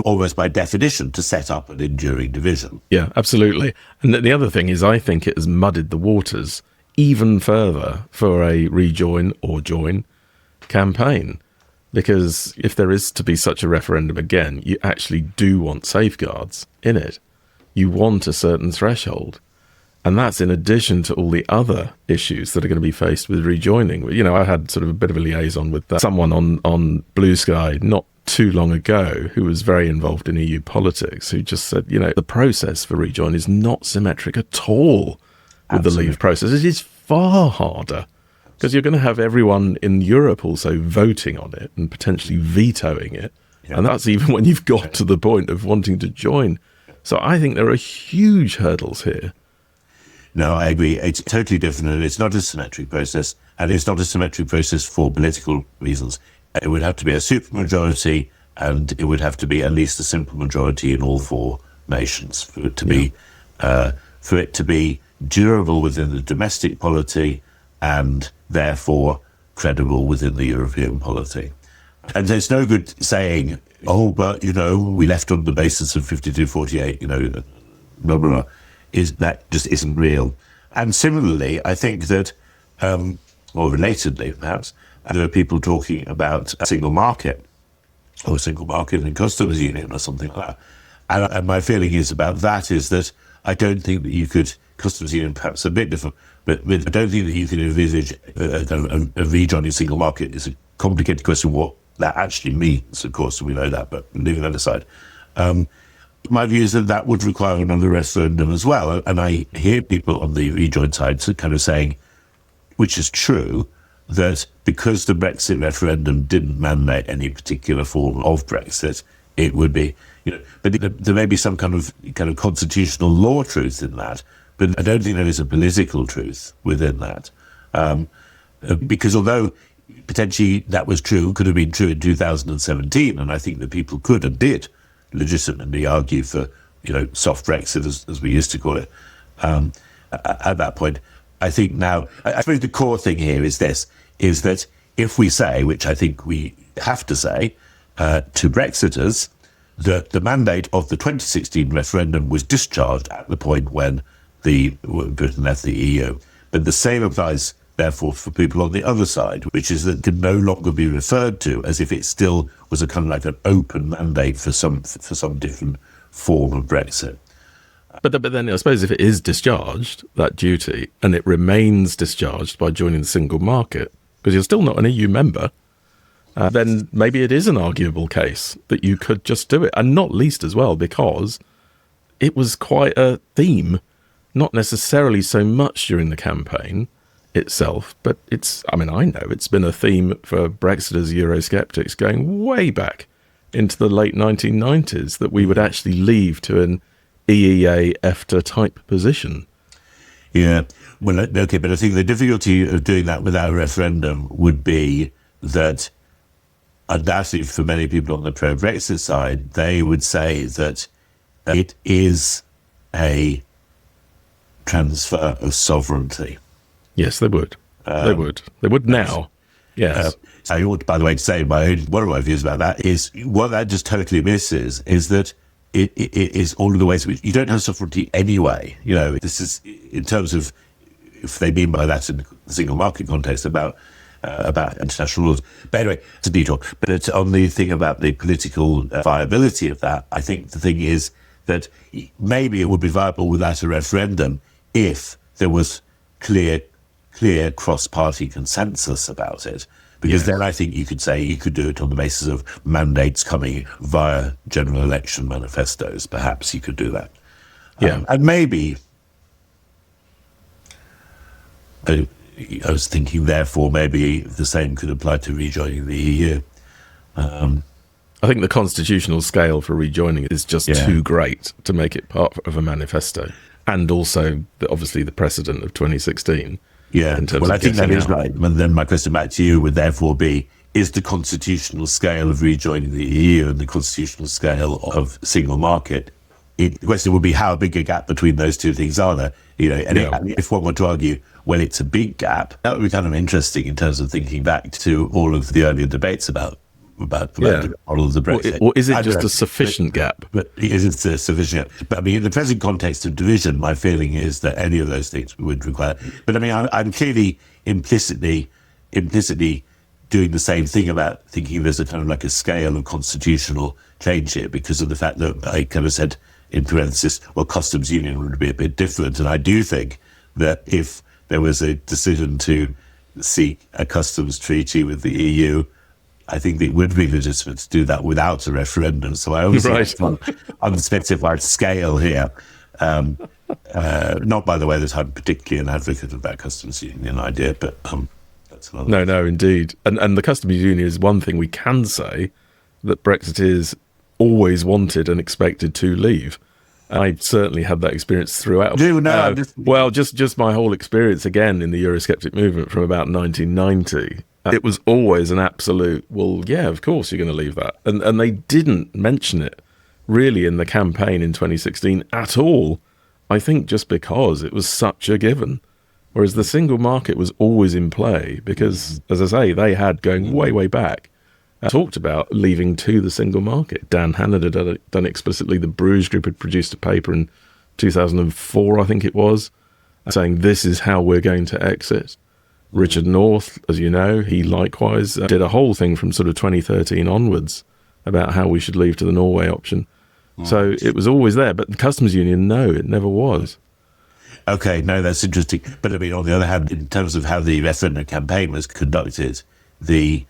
almost by definition to set up an enduring division. Yeah, absolutely. And the other thing is I think it has muddied the waters even further for a rejoin or join campaign. Because if there is to be such a referendum again, you actually do want safeguards in it. You want a certain threshold. And that's in addition to all the other issues that are going to be faced with rejoining. I had sort of a bit of a liaison with someone on Blue Sky not too long ago who was very involved in EU politics, who just said, the process for rejoin is not symmetric at all with the leave process. It is far harder because you're going to have everyone in Europe also voting on it and potentially vetoing it. Yeah. And that's even when you've got to the point of wanting to join. So I think there are huge hurdles here. No, I agree. It's totally different, and it's not a symmetric process, and it's not a symmetric process for political reasons. it would have to be a supermajority, and it would have to be at least a simple majority in all four nations for it to be durable within the domestic polity and therefore credible within the European polity. And there's no good saying, oh, but, we left on the basis of 52-48, blah, blah, blah. That just isn't real. And similarly, I think that, or relatedly perhaps, there are people talking about a single market, or a single market and customs union or something like that. And my feeling is about that is that I don't think that you could, customs union perhaps a bit different, but I don't think that you can envisage a rejoining single market. It's a complicated question what that actually means, of course, we know that, but leaving that aside. My view is that would require another referendum as well. And I hear people on the rejoin side kind of saying, which is true, that because the Brexit referendum didn't mandate any particular form of Brexit, it would be, but there may be some kind of constitutional law truth in that, but I don't think there is a political truth within that. Because although potentially that was true, could have been true in 2017, and I think that people could and did legitimately argue for, soft Brexit, as we used to call it, at that point. I think now, I suppose the core thing here is this, is that if we say, which I think we have to say, to Brexiters, that the mandate of the 2016 referendum was discharged at the point when Britain left the EU. But the same applies, therefore, for people on the other side, which is that it can no longer be referred to as if it still was a kind of like an open mandate for some different form of Brexit. But then I suppose if it is discharged, that duty, and it remains discharged by joining the single market, because you're still not an EU member, then maybe it is an arguable case that you could just do it. And not least as well, because it was quite a theme, not necessarily so much during the campaign itself, but I know it's been a theme for Brexiters, Eurosceptics going way back into the late 1990s that we would actually leave to an EEA EFTA type position. Yeah, well, okay, but I think the difficulty of doing that without a referendum would be that undoubtedly for many people on the pro-Brexit side, they would say that it is a transfer of sovereignty. Yes, they would. They would now. Yes. I ought, by the way, to say one of my views about that is what that just totally misses is that it is all of the ways in which you don't have sovereignty anyway. This is in terms of, if they mean by that in the single market context, about international laws. But anyway, it's a detour. But it's on the thing about the political viability of that, I think the thing is that maybe it would be viable without a referendum if there was clear cross-party consensus about it. Because then I think you could say you could do it on the basis of mandates coming via general election manifestos. Perhaps you could do that. Yeah. And maybe, I was thinking, therefore, maybe the same could apply to rejoining the EU. I think the constitutional scale for rejoining is just too great to make it part of a manifesto. And also, obviously, the precedent of 2016. Yeah, well, I think that is right. And then my question back to you would therefore be, is the constitutional scale of rejoining the EU and the constitutional scale of single market, the question would be how big a gap between those two things are there? If one were to argue, well, it's a big gap, that would be kind of interesting in terms of thinking back to all of the earlier debates about the model of the Brexit. Or is it just a sufficient gap? But is it a sufficient gap? But in the present context of division, my feeling is that any of those things would require. But I'm clearly implicitly doing the same thing about thinking there's a kind of like a scale of constitutional change here because of the fact that I kind of said in parenthesis, well, customs union would be a bit different. And I do think that if there was a decision to seek a customs treaty with the EU, I think it would be legitimate to do that without a referendum. So I always think on a specified scale here. Not, by the way, that I'm particularly an advocate of that customs union idea, but that's another. No, indeed. And the customs union is one thing we can say that Brexit is always wanted and expected to leave. I certainly had that experience throughout. Just my whole experience again in the Eurosceptic movement from about 1990 It was always an absolute, well, yeah, of course you're going to leave that. And they didn't mention it really in the campaign in 2016 at all, I think just because it was such a given. Whereas the single market was always in play because, as I say, they had, going way, way back, talked about leaving to the single market. Dan Hannan had done explicitly. The Bruges Group had produced a paper in 2004, I think it was, saying this is how we're going to exit. Richard North, as you know, he likewise did a whole thing from sort of 2013 onwards about how we should leave to the Norway option. So it was always there. But the Customs Union, no, it never was. Okay, no, that's interesting. But I mean, on the other hand, in terms of how the referendum campaign was conducted, there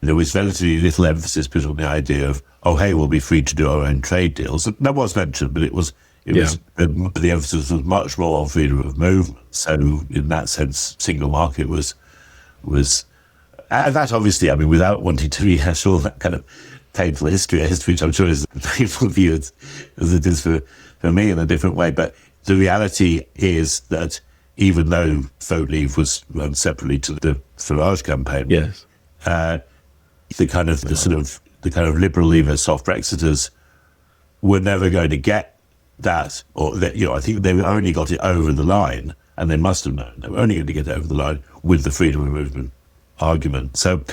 was relatively little emphasis put on the idea of, oh, hey, we'll be free to do our own trade deals. That was mentioned, but the emphasis was much more on freedom of movement. So in that sense, single market was that obviously, I mean, without wanting to rehash all that kind of painful history, which I'm sure is a painful view as it is for me in a different way. But the reality is that even though vote leave was run separately to the Farage campaign, yes, the kind of liberal leavers, soft Brexiters, were never going to get that, or that, I think they only got it over the line, and they must have known they were only going to get it over the line with the freedom of movement argument. So,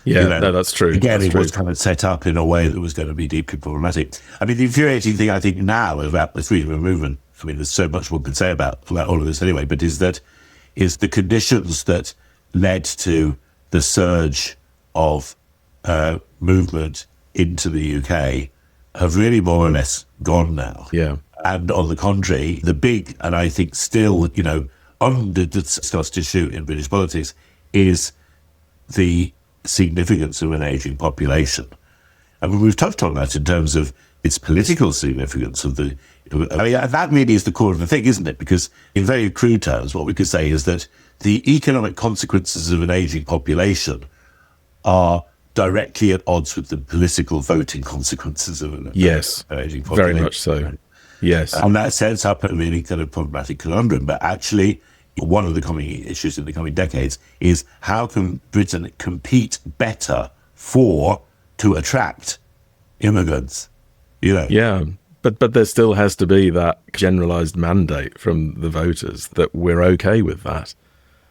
no, that's true. Again, that's it true. was kind of set up in a way that was going to be deeply problematic. I mean, the infuriating thing I think now about the freedom of movement, I mean, there's so much one could say about all of this anyway, but is the conditions that led to the surge of movement into the UK have really more or less gone now. Yeah. And on the contrary, the big, and I think still, under-discussed issue in British politics is the significance of an ageing population. I mean, we've touched on that in terms of its political significance of the... I mean, that really is the core of the thing, isn't it? Because in very crude terms, what we could say is that the economic consequences of an ageing population are directly at odds with the political voting consequences of an aging population. Very much so. Yes. And that sets up a really kind of problematic conundrum. But actually, one of the coming issues in the coming decades is how can Britain compete better to attract immigrants? Yeah. But there still has to be that generalised mandate from the voters that we're okay with that.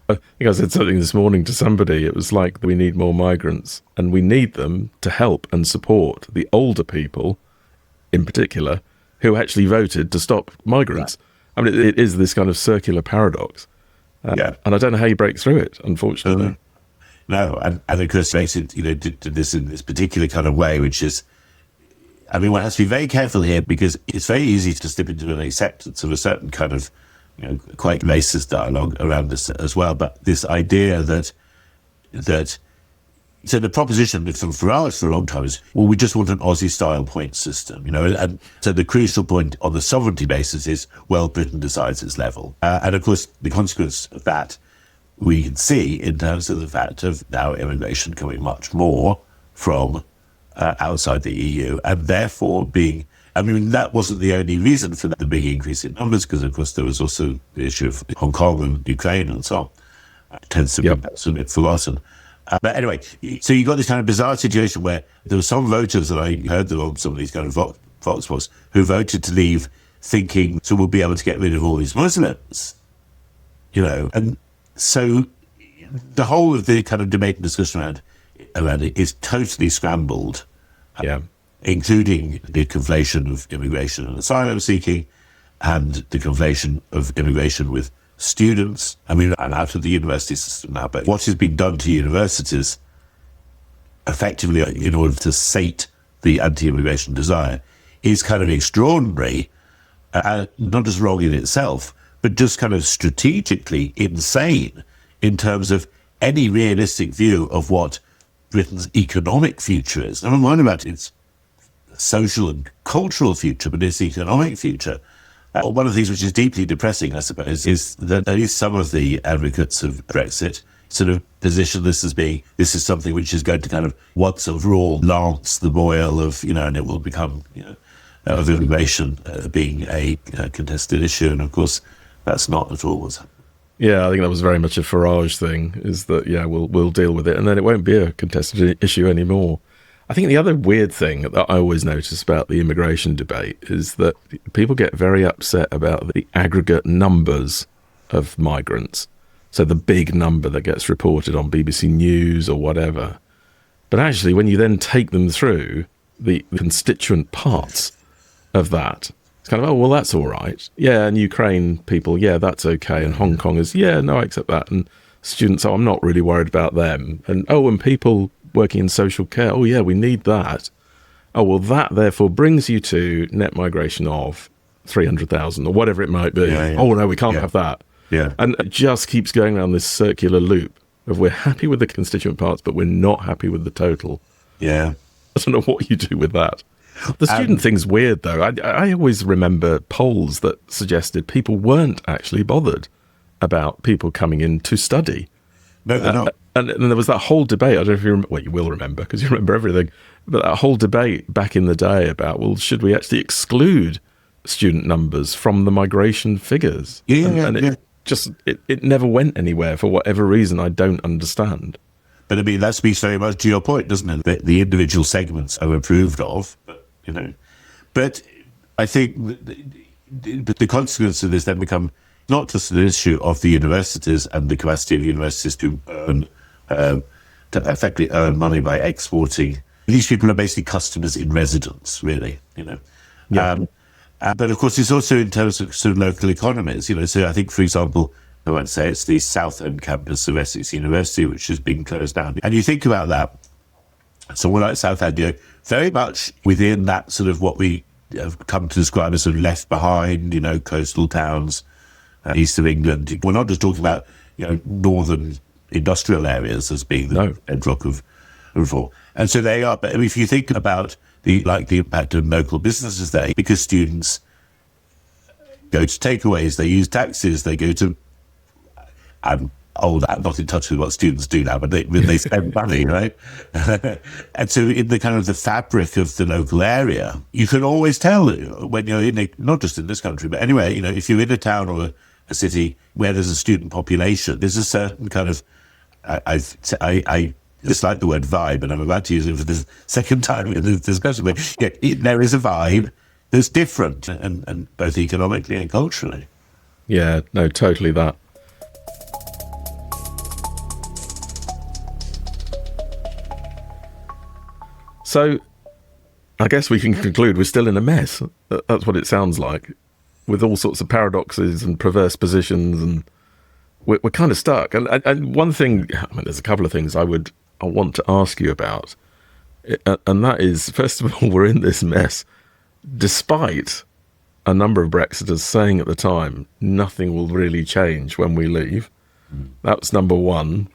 I think I said something this morning to somebody. It was like, we need more migrants, and we need them to help and support the older people, in particular, who actually voted to stop migrants. I mean, it is this kind of circular paradox. And I don't know how you break through it, unfortunately. No, and of course, makes it, did this in this particular kind of way, which is, I mean, one has to be very careful here because it's very easy to slip into an acceptance of a certain kind of, quite racist dialogue around this as well. But this idea that so the proposition from Farage for a long time is, well, we just want an Aussie-style point system, and so the crucial point on the sovereignty basis is, well, Britain decides its level. And of course, the consequence of that we can see in terms of the fact of now immigration coming much more from outside the EU, and therefore being, I mean, that wasn't the only reason for the big increase in numbers, because of course there was also the issue of Hong Kong and Ukraine and so on. It tends to be a bit forgotten. But anyway, so you got this kind of bizarre situation where there were some voters that I heard them on some of these kind of Vox posts who voted to leave thinking, so we'll be able to get rid of all these Muslims, and so the whole of the kind of debate and discussion around it is totally scrambled, including the conflation of immigration and asylum seeking and the conflation of immigration with students. I mean, I'm out of the university system now, but what has been done to universities effectively in order to sate the anti-immigration desire is kind of extraordinary, not just wrong in itself, but just kind of strategically insane in terms of any realistic view of what Britain's economic future is. I'm not worried about its social and cultural future, but its economic future. One of the things which is deeply depressing, I suppose, is that at least some of the advocates of Brexit sort of position this as being, this is something which is going to kind of once and for all lance the boil of, and it will become, of immigration being a contested issue. And of course, that's not at all what's happening. Yeah, I think that was very much a Farage thing, is that, yeah, we'll deal with it, and then it won't be a contested issue anymore. I think the other weird thing that I always notice about the immigration debate is that people get very upset about the aggregate numbers of migrants. So the big number that gets reported on BBC News or whatever. But actually, when you then take them through the constituent parts of that, it's kind of, oh, well, that's all right. Yeah, and Ukraine people, yeah, that's okay. And Hong Kongers, yeah, no, I accept that. And students, oh, I'm not really worried about them. And, oh, and people working in social care, oh, yeah, we need that. Oh, well, that therefore brings you to net migration of 300,000 or whatever it might be. Yeah, yeah. Oh, no, we can't have that. Yeah. And it just keeps going around this circular loop of we're happy with the constituent parts, but we're not happy with the total. Yeah. I don't know what you do with that. The student thing's weird, though. I always remember polls that suggested people weren't actually bothered about people coming in to study. No, they're not. And there was that whole debate. I don't know if you remember. Well, you will remember because you remember everything. But that whole debate back in the day about, well, should we actually exclude student numbers from the migration figures? And it never went anywhere for whatever reason I don't understand. But I mean, that speaks very much to your point, doesn't it? That the individual segments are approved of, But I think the consequence of this then become not just an issue of the universities and the capacity of universities to effectively earn money by exporting. These people are basically customers in residence, really, Yeah. But of course, it's also in terms of sort of local economies, So I think, for example, I won't say it's the South End campus of Essex University, which has been closed down. And you think about that, somewhere like South End, very much within that sort of what we have come to describe as sort of left behind, coastal towns, east of England. We're not just talking about, northern industrial areas as being the bedrock of reform. And so they are. But if you think about the impact of local businesses there, because students go to takeaways, they use taxis, they go to. I'm old, I'm not in touch with what students do now, but they spend money, right? And so in the kind of the fabric of the local area, you can always tell when you're in not just in this country, but anyway, if you're in a town or a city where there's a student population, there's a certain kind of, I dislike the word vibe, and I'm about to use it for the second time in this discussion, but there is a vibe that's different, and both economically and culturally. Yeah, no, totally that. So I guess we can conclude we're still in a mess. That's what it sounds like, with all sorts of paradoxes and perverse positions, and we're kind of stuck. And one thing, there's a couple of things I want to ask you about, and that is, first of all, we're in this mess despite a number of Brexiters saying at the time nothing will really change when we leave. That's number one.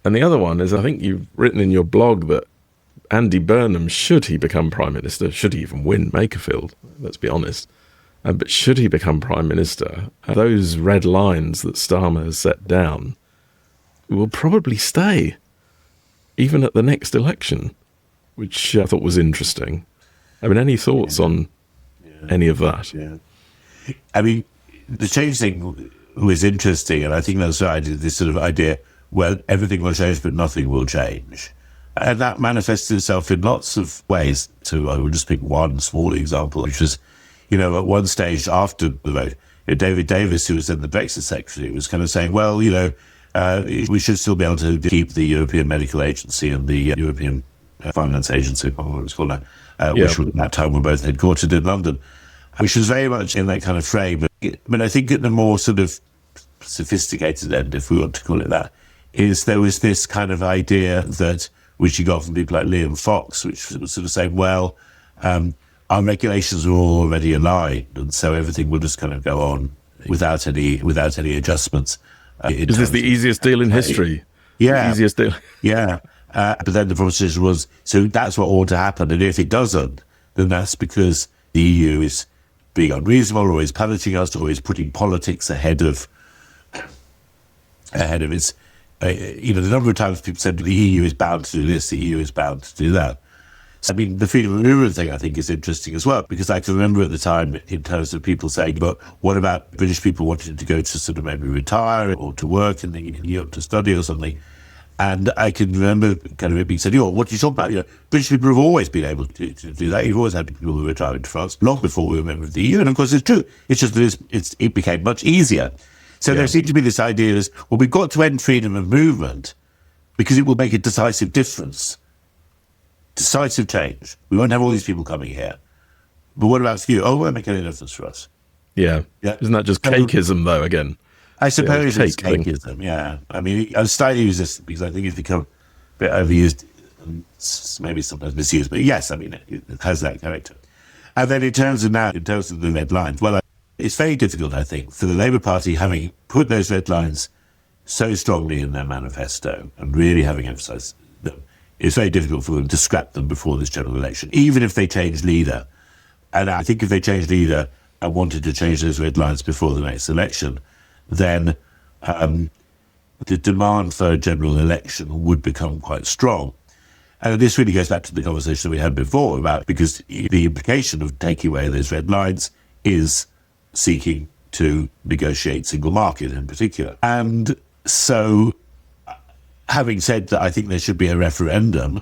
And the other one is, I think you've written in your blog that Andy Burnham, should he become Prime Minister, should he even win Makerfield, let's be honest, but should he become Prime Minister, those red lines that Starmer has set down will probably stay, even at the next election, which I thought was interesting. Any thoughts on any of that? Yeah. The change thing was interesting, and I think that's right, this sort of idea, well, everything will change, but nothing will change. And that manifested itself in lots of ways. So I would just pick one small example, which was, at one stage after the vote, David Davis, who was then the Brexit secretary, was kind of saying, well, we should still be able to keep the European Medical Agency and the European Finance Agency, what it was called now, which at that time were both headquartered in London, which was very much in that kind of frame. But I think at the more sort of sophisticated end, if we want to call it that, is there was this kind of idea that, which you got from people like Liam Fox, which was sort of saying, well, our regulations are all already aligned, and so everything will just kind of go on without any adjustments. Is this the easiest deal in history? Yeah. The easiest deal. Yeah. But then the proposition was, so that's what ought to happen, and if it doesn't, then that's because the EU is being unreasonable, or is punishing us, or is putting politics ahead of its... the number of times people said the EU is bound to do this, the EU is bound to do that. So, I mean, the freedom of movement thing, I think, is interesting as well, because I can remember at the time in terms of people saying, but what about British people wanting to go to sort of maybe retire or to work in Europe to study or something? And I can remember kind of it being said, what are you talking about? British people have always been able to do that. You've always had people who retired to France long before we were a member of the EU. And of course, it's true. It's just that it became much easier. So there seemed to be this idea is, well, we've got to end freedom of movement because it will make a decisive difference. Decisive change. We won't have all these people coming here. But what about you? Oh, it won't make any difference for us. Yeah. Isn't that just cakeism, though, again? I suppose it's cakeism, yeah. I mean, I was slightly resistant because I think it's become a bit overused and maybe sometimes misused. But yes, I mean, it has that character. And then in terms of the red lines, well, it's very difficult, I think, for the Labour Party, having put those red lines so strongly in their manifesto and really having emphasised them, it's very difficult for them to scrap them before this general election, even if they change leader. And I think if they changed leader and wanted to change those red lines before the next election, then the demand for a general election would become quite strong. And this really goes back to the conversation we had before about, because the implication of taking away those red lines is seeking to negotiate single market in particular. And so, having said that, I think there should be a referendum.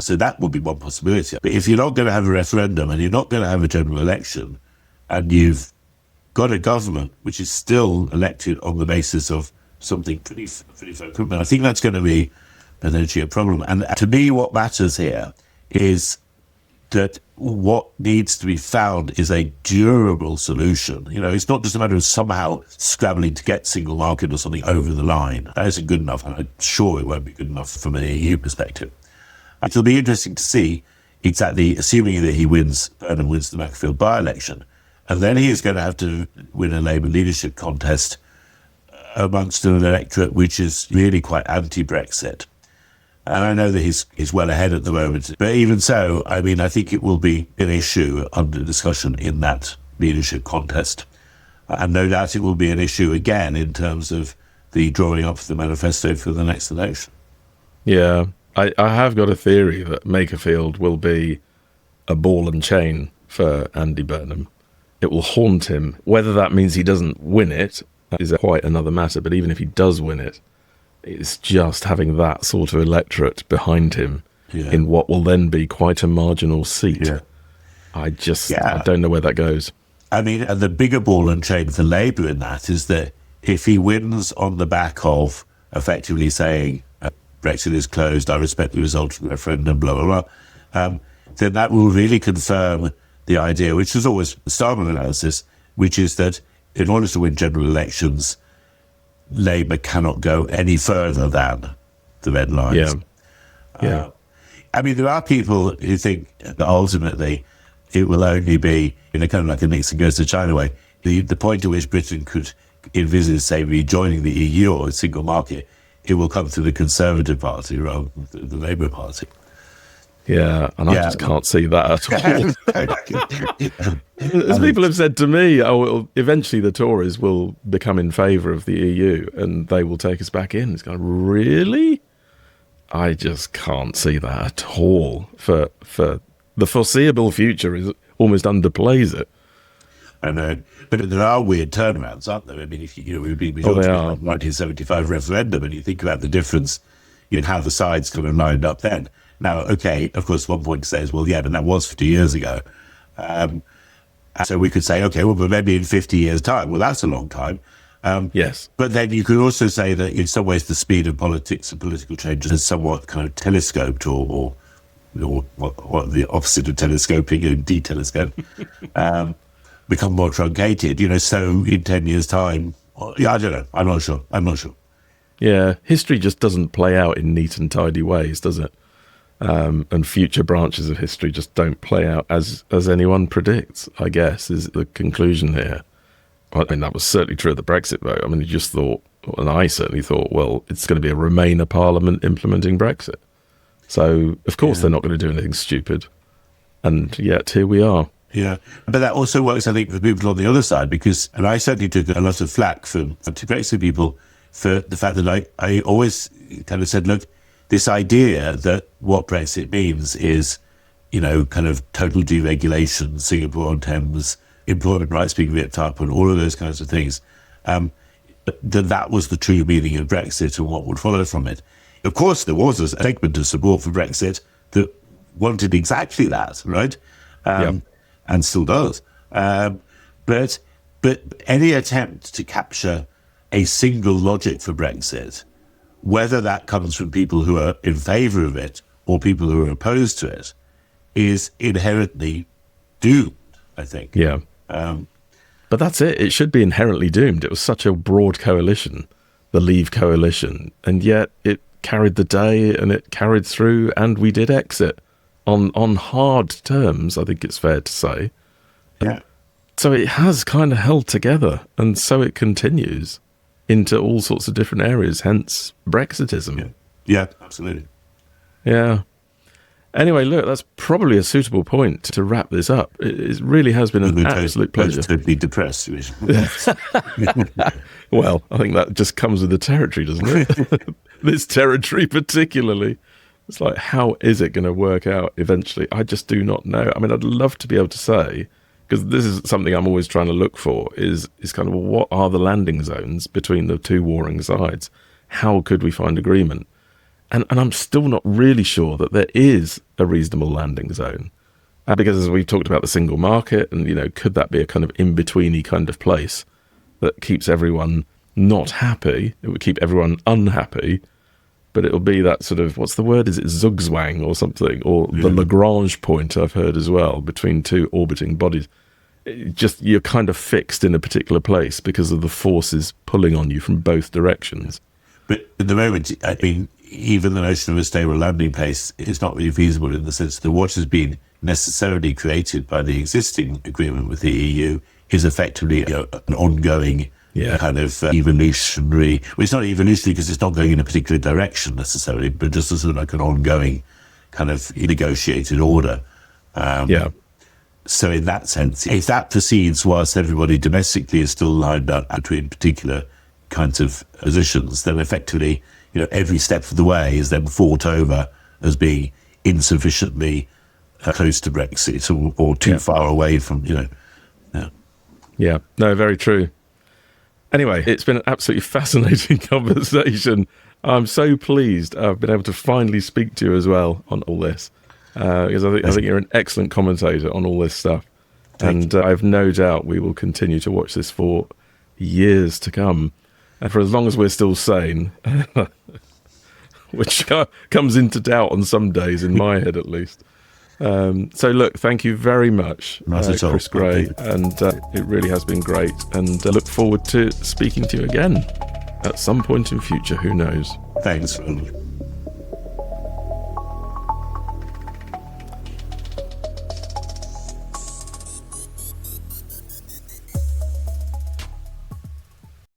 So that would be one possibility. But if you're not going to have a referendum and you're not going to have a general election, and you've got a government which is still elected on the basis of something pretty focused, I think that's going to be potentially a problem. And to me, what matters here is that what needs to be found is a durable solution. It's not just a matter of somehow scrabbling to get single market or something over the line. That isn't good enough, and I'm sure it won't be good enough from an EU perspective. It'll be interesting to see exactly, assuming that Burnham wins the Macclesfield by-election, and then he is going to have to win a Labour leadership contest amongst an electorate which is really quite anti-Brexit. And I know that he's well ahead at the moment. But even so, I mean, I think it will be an issue under discussion in that leadership contest. And no doubt it will be an issue again in terms of the drawing up of the manifesto for the next election. Yeah, I have got a theory that Makerfield will be a ball and chain for Andy Burnham. It will haunt him. Whether that means he doesn't win it is quite another matter. But even if he does win it, it's just having that sort of electorate behind him in what will then be quite a marginal seat. Yeah. I don't know where that goes. I mean, and the bigger ball and chain for Labour in that is that if he wins on the back of effectively saying Brexit is closed, I respect the result of the referendum, blah, blah, blah, then that will really confirm the idea, which is always the Starmer analysis, which is that in order to win general elections, Labour cannot go any further than the red lines. Yeah. I mean, there are people who think that ultimately it will only be, kind of like a Nixon goes to China way. The point at which Britain could envisage, say, rejoining the EU or a single market, it will come through the Conservative Party rather than the Labour Party. Yeah, and I just can't see that at all. As people have said to me, eventually the Tories will become in favour of the EU and they will take us back in. It's kind of, really? I just can't see that at all. For the foreseeable future is almost underplays it. I know, but there are weird turnarounds, aren't there? I mean, if we've been talking about the 1975 referendum, and you think about the difference in how the sides kind of lined up then. Now, okay, of course, one point to say is, well, yeah, but that was 50 years ago. So we could say, okay, well, but maybe in 50 years' time, well, that's a long time. Yes. But then you could also say that in some ways the speed of politics and political changes is somewhat kind of telescoped or what the opposite of telescoping, de-telescope, become more truncated, so in 10 years' time, I don't know, I'm not sure. Yeah, history just doesn't play out in neat and tidy ways, does it? And future branches of history just don't play out as anyone predicts, I guess, is the conclusion here. I mean, that was certainly true of the Brexit vote. I mean, you just thought, and I certainly thought, well, it's going to be a Remainer Parliament implementing Brexit. So, of course, they're not going to do anything stupid. And yet, here we are. Yeah, but that also works, I think, for people on the other side, because, and I certainly took a lot of flack from Brexit people for the fact that I always kind of said, look, this idea that what Brexit means is kind of total deregulation, Singapore on Thames, employment rights being ripped up, and all of those kinds of things. That was the true meaning of Brexit and what would follow from it. Of course, there was a segment of support for Brexit that wanted exactly that, right? And still does. But any attempt to capture a single logic for Brexit, whether that comes from people who are in favour of it or people who are opposed to it, is inherently doomed, I think. Yeah. But that's it. It should be inherently doomed. It was such a broad coalition, the Leave coalition, and yet it carried the day and it carried through, and we did exit on hard terms, I think it's fair to say. Yeah. So it has kind of held together, and so it continues into all sorts of different areas, hence Brexitism. Yeah, absolutely. Yeah. Anyway, look, that's probably a suitable point to wrap this up. It really has been an absolute pleasure. Totally depressed. Well, I think that just comes with the territory, doesn't it? This territory particularly. It's like, how is it going to work out eventually? I just do not know. I mean, I'd love to be able to say, because this is something I'm always trying to look for, is kind of what are the landing zones between the two warring sides? How could we find agreement? And I'm still not really sure that there is a reasonable landing zone. Because as we've talked about the single market, and, could that be a kind of in-betweeny kind of place that keeps everyone not happy? It would keep everyone unhappy, but it'll be that sort of, what's the word? Is it zugzwang or something? Or the Lagrange point I've heard as well, between two orbiting bodies. You're kind of fixed in a particular place because of the forces pulling on you from both directions. But at the moment, I mean, even the notion of a stable landing place is not really feasible, in the sense that what has been necessarily created by the existing agreement with the EU is effectively an ongoing kind of evolutionary. Well, it's not evolutionary because it's not going in a particular direction necessarily, but just as sort of like an ongoing kind of negotiated order. So in that sense, if that proceeds whilst everybody domestically is still lined up between particular kinds of positions, then effectively, every step of the way is then fought over as being insufficiently close to Brexit or too far away from, Yeah, no, very true. Anyway, it's been an absolutely fascinating conversation. I'm so pleased I've been able to finally speak to you as well on all this, because I think you're an excellent commentator on all this stuff. And I have no doubt we will continue to watch this for years to come. And for as long as we're still sane, which comes into doubt on some days, in my head at least. So look, thank you very much, Chris Gray, and it really has been great, and I look forward to speaking to you again at some point in future, who knows. Thanks, Roland.